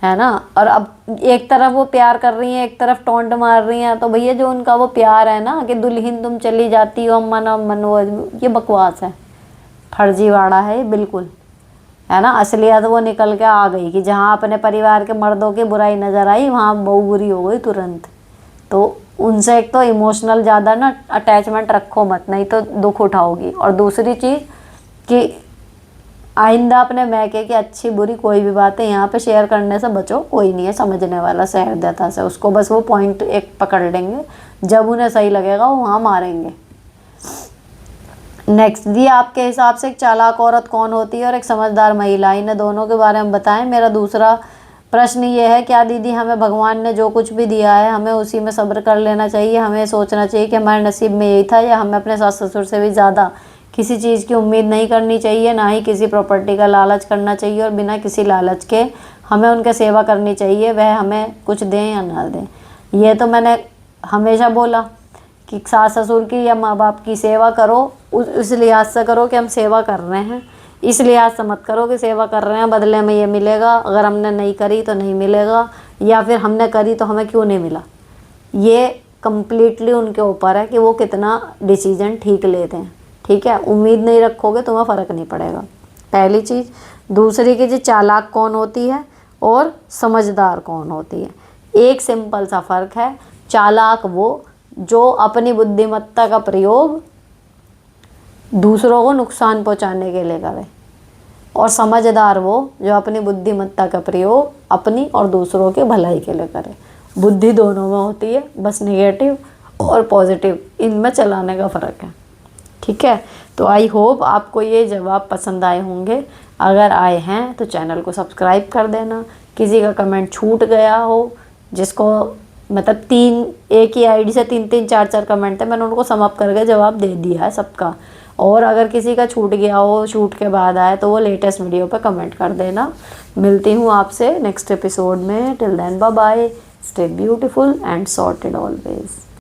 A: है ना। और अब एक तरफ वो प्यार कर रही हैं, एक तरफ टोंट मार रही हैं, तो भैया जो उनका वो प्यार है ना कि दुल्हन तुम चली जाती हो मन मन, वो ये बकवास है, फर्जीवाड़ा है ये बिल्कुल, है ना। असलियत वो निकल के आ गई कि जहाँ अपने परिवार के मर्दों की बुराई नज़र आई वहाँ बहू बुरी हो गई तुरंत। तो उनसे एक तो इमोशनल ज़्यादा ना अटैचमेंट रखो मत, नहीं तो दुख उठाओगी। और दूसरी चीज़ कि आइंदा अपने मैके की अच्छी बुरी कोई भी बात है यहाँ पे शेयर करने से बचो। कोई नहीं है समझने वाला सहृदयता से, उसको बस वो पॉइंट एक पकड़ लेंगे, जब उन्हें सही लगेगा वो वहाँ मारेंगे। नेक्स्ट, दी आपके हिसाब से एक चालाक औरत कौन होती है और एक समझदार महिला, इन्हें दोनों के बारे में बताएं। मेरा दूसरा प्रश्न ये है, क्या दीदी हमें भगवान ने जो कुछ भी दिया है हमें उसी में सब्र कर लेना चाहिए, हमें सोचना चाहिए कि हमारे नसीब में यही था, या हमें अपने सास ससुर से भी ज़्यादा किसी चीज़ की उम्मीद नहीं करनी चाहिए, ना ही किसी प्रॉपर्टी का लालच करना चाहिए, और बिना किसी लालच के हमें उनके सेवा करनी चाहिए, वह हमें कुछ दें या ना दें। ये तो मैंने हमेशा बोला कि सास ससुर की या माँ बाप की सेवा करो, उस लिहाज से करो कि हम सेवा कर रहे हैं, इस लिहाज से मत करो कि सेवा कर रहे हैं बदले में ये मिलेगा, अगर हमने नहीं करी तो नहीं मिलेगा, या फिर हमने करी तो हमें क्यों नहीं मिला। ये कम्प्लीटली उनके ऊपर है कि वो कितना डिसीजन ठीक लेते हैं, ठीक है। उम्मीद नहीं रखोगे तुम्हें फ़र्क नहीं पड़ेगा, पहली चीज़। दूसरी की चीज़, चालाक कौन होती है और समझदार कौन होती है। एक सिंपल सा फ़र्क है, चालाक वो जो अपनी बुद्धिमत्ता का प्रयोग दूसरों को नुकसान पहुंचाने के लिए करे, और समझदार वो जो अपनी बुद्धिमत्ता का प्रयोग अपनी और दूसरों की भलाई के लिए करे। बुद्धि दोनों में होती है, बस नेगेटिव और पॉजिटिव इनमें चलाने का फ़र्क है, ठीक है। तो आई होप आपको ये जवाब पसंद आए होंगे। अगर आए हैं तो चैनल को सब्सक्राइब कर देना। किसी का कमेंट छूट गया हो, जिसको मतलब एक ही आईडी से 3-3 4-4 कमेंट थे, मैंने उनको सम अप करके जवाब दे दिया है सबका। और अगर किसी का छूट गया हो, शूट के बाद आए, तो वो लेटेस्ट वीडियो पे कमेंट कर देना। मिलती हूँ आपसे नेक्स्ट एपिसोड में। Till then bye bye, stay beautiful and sorted always.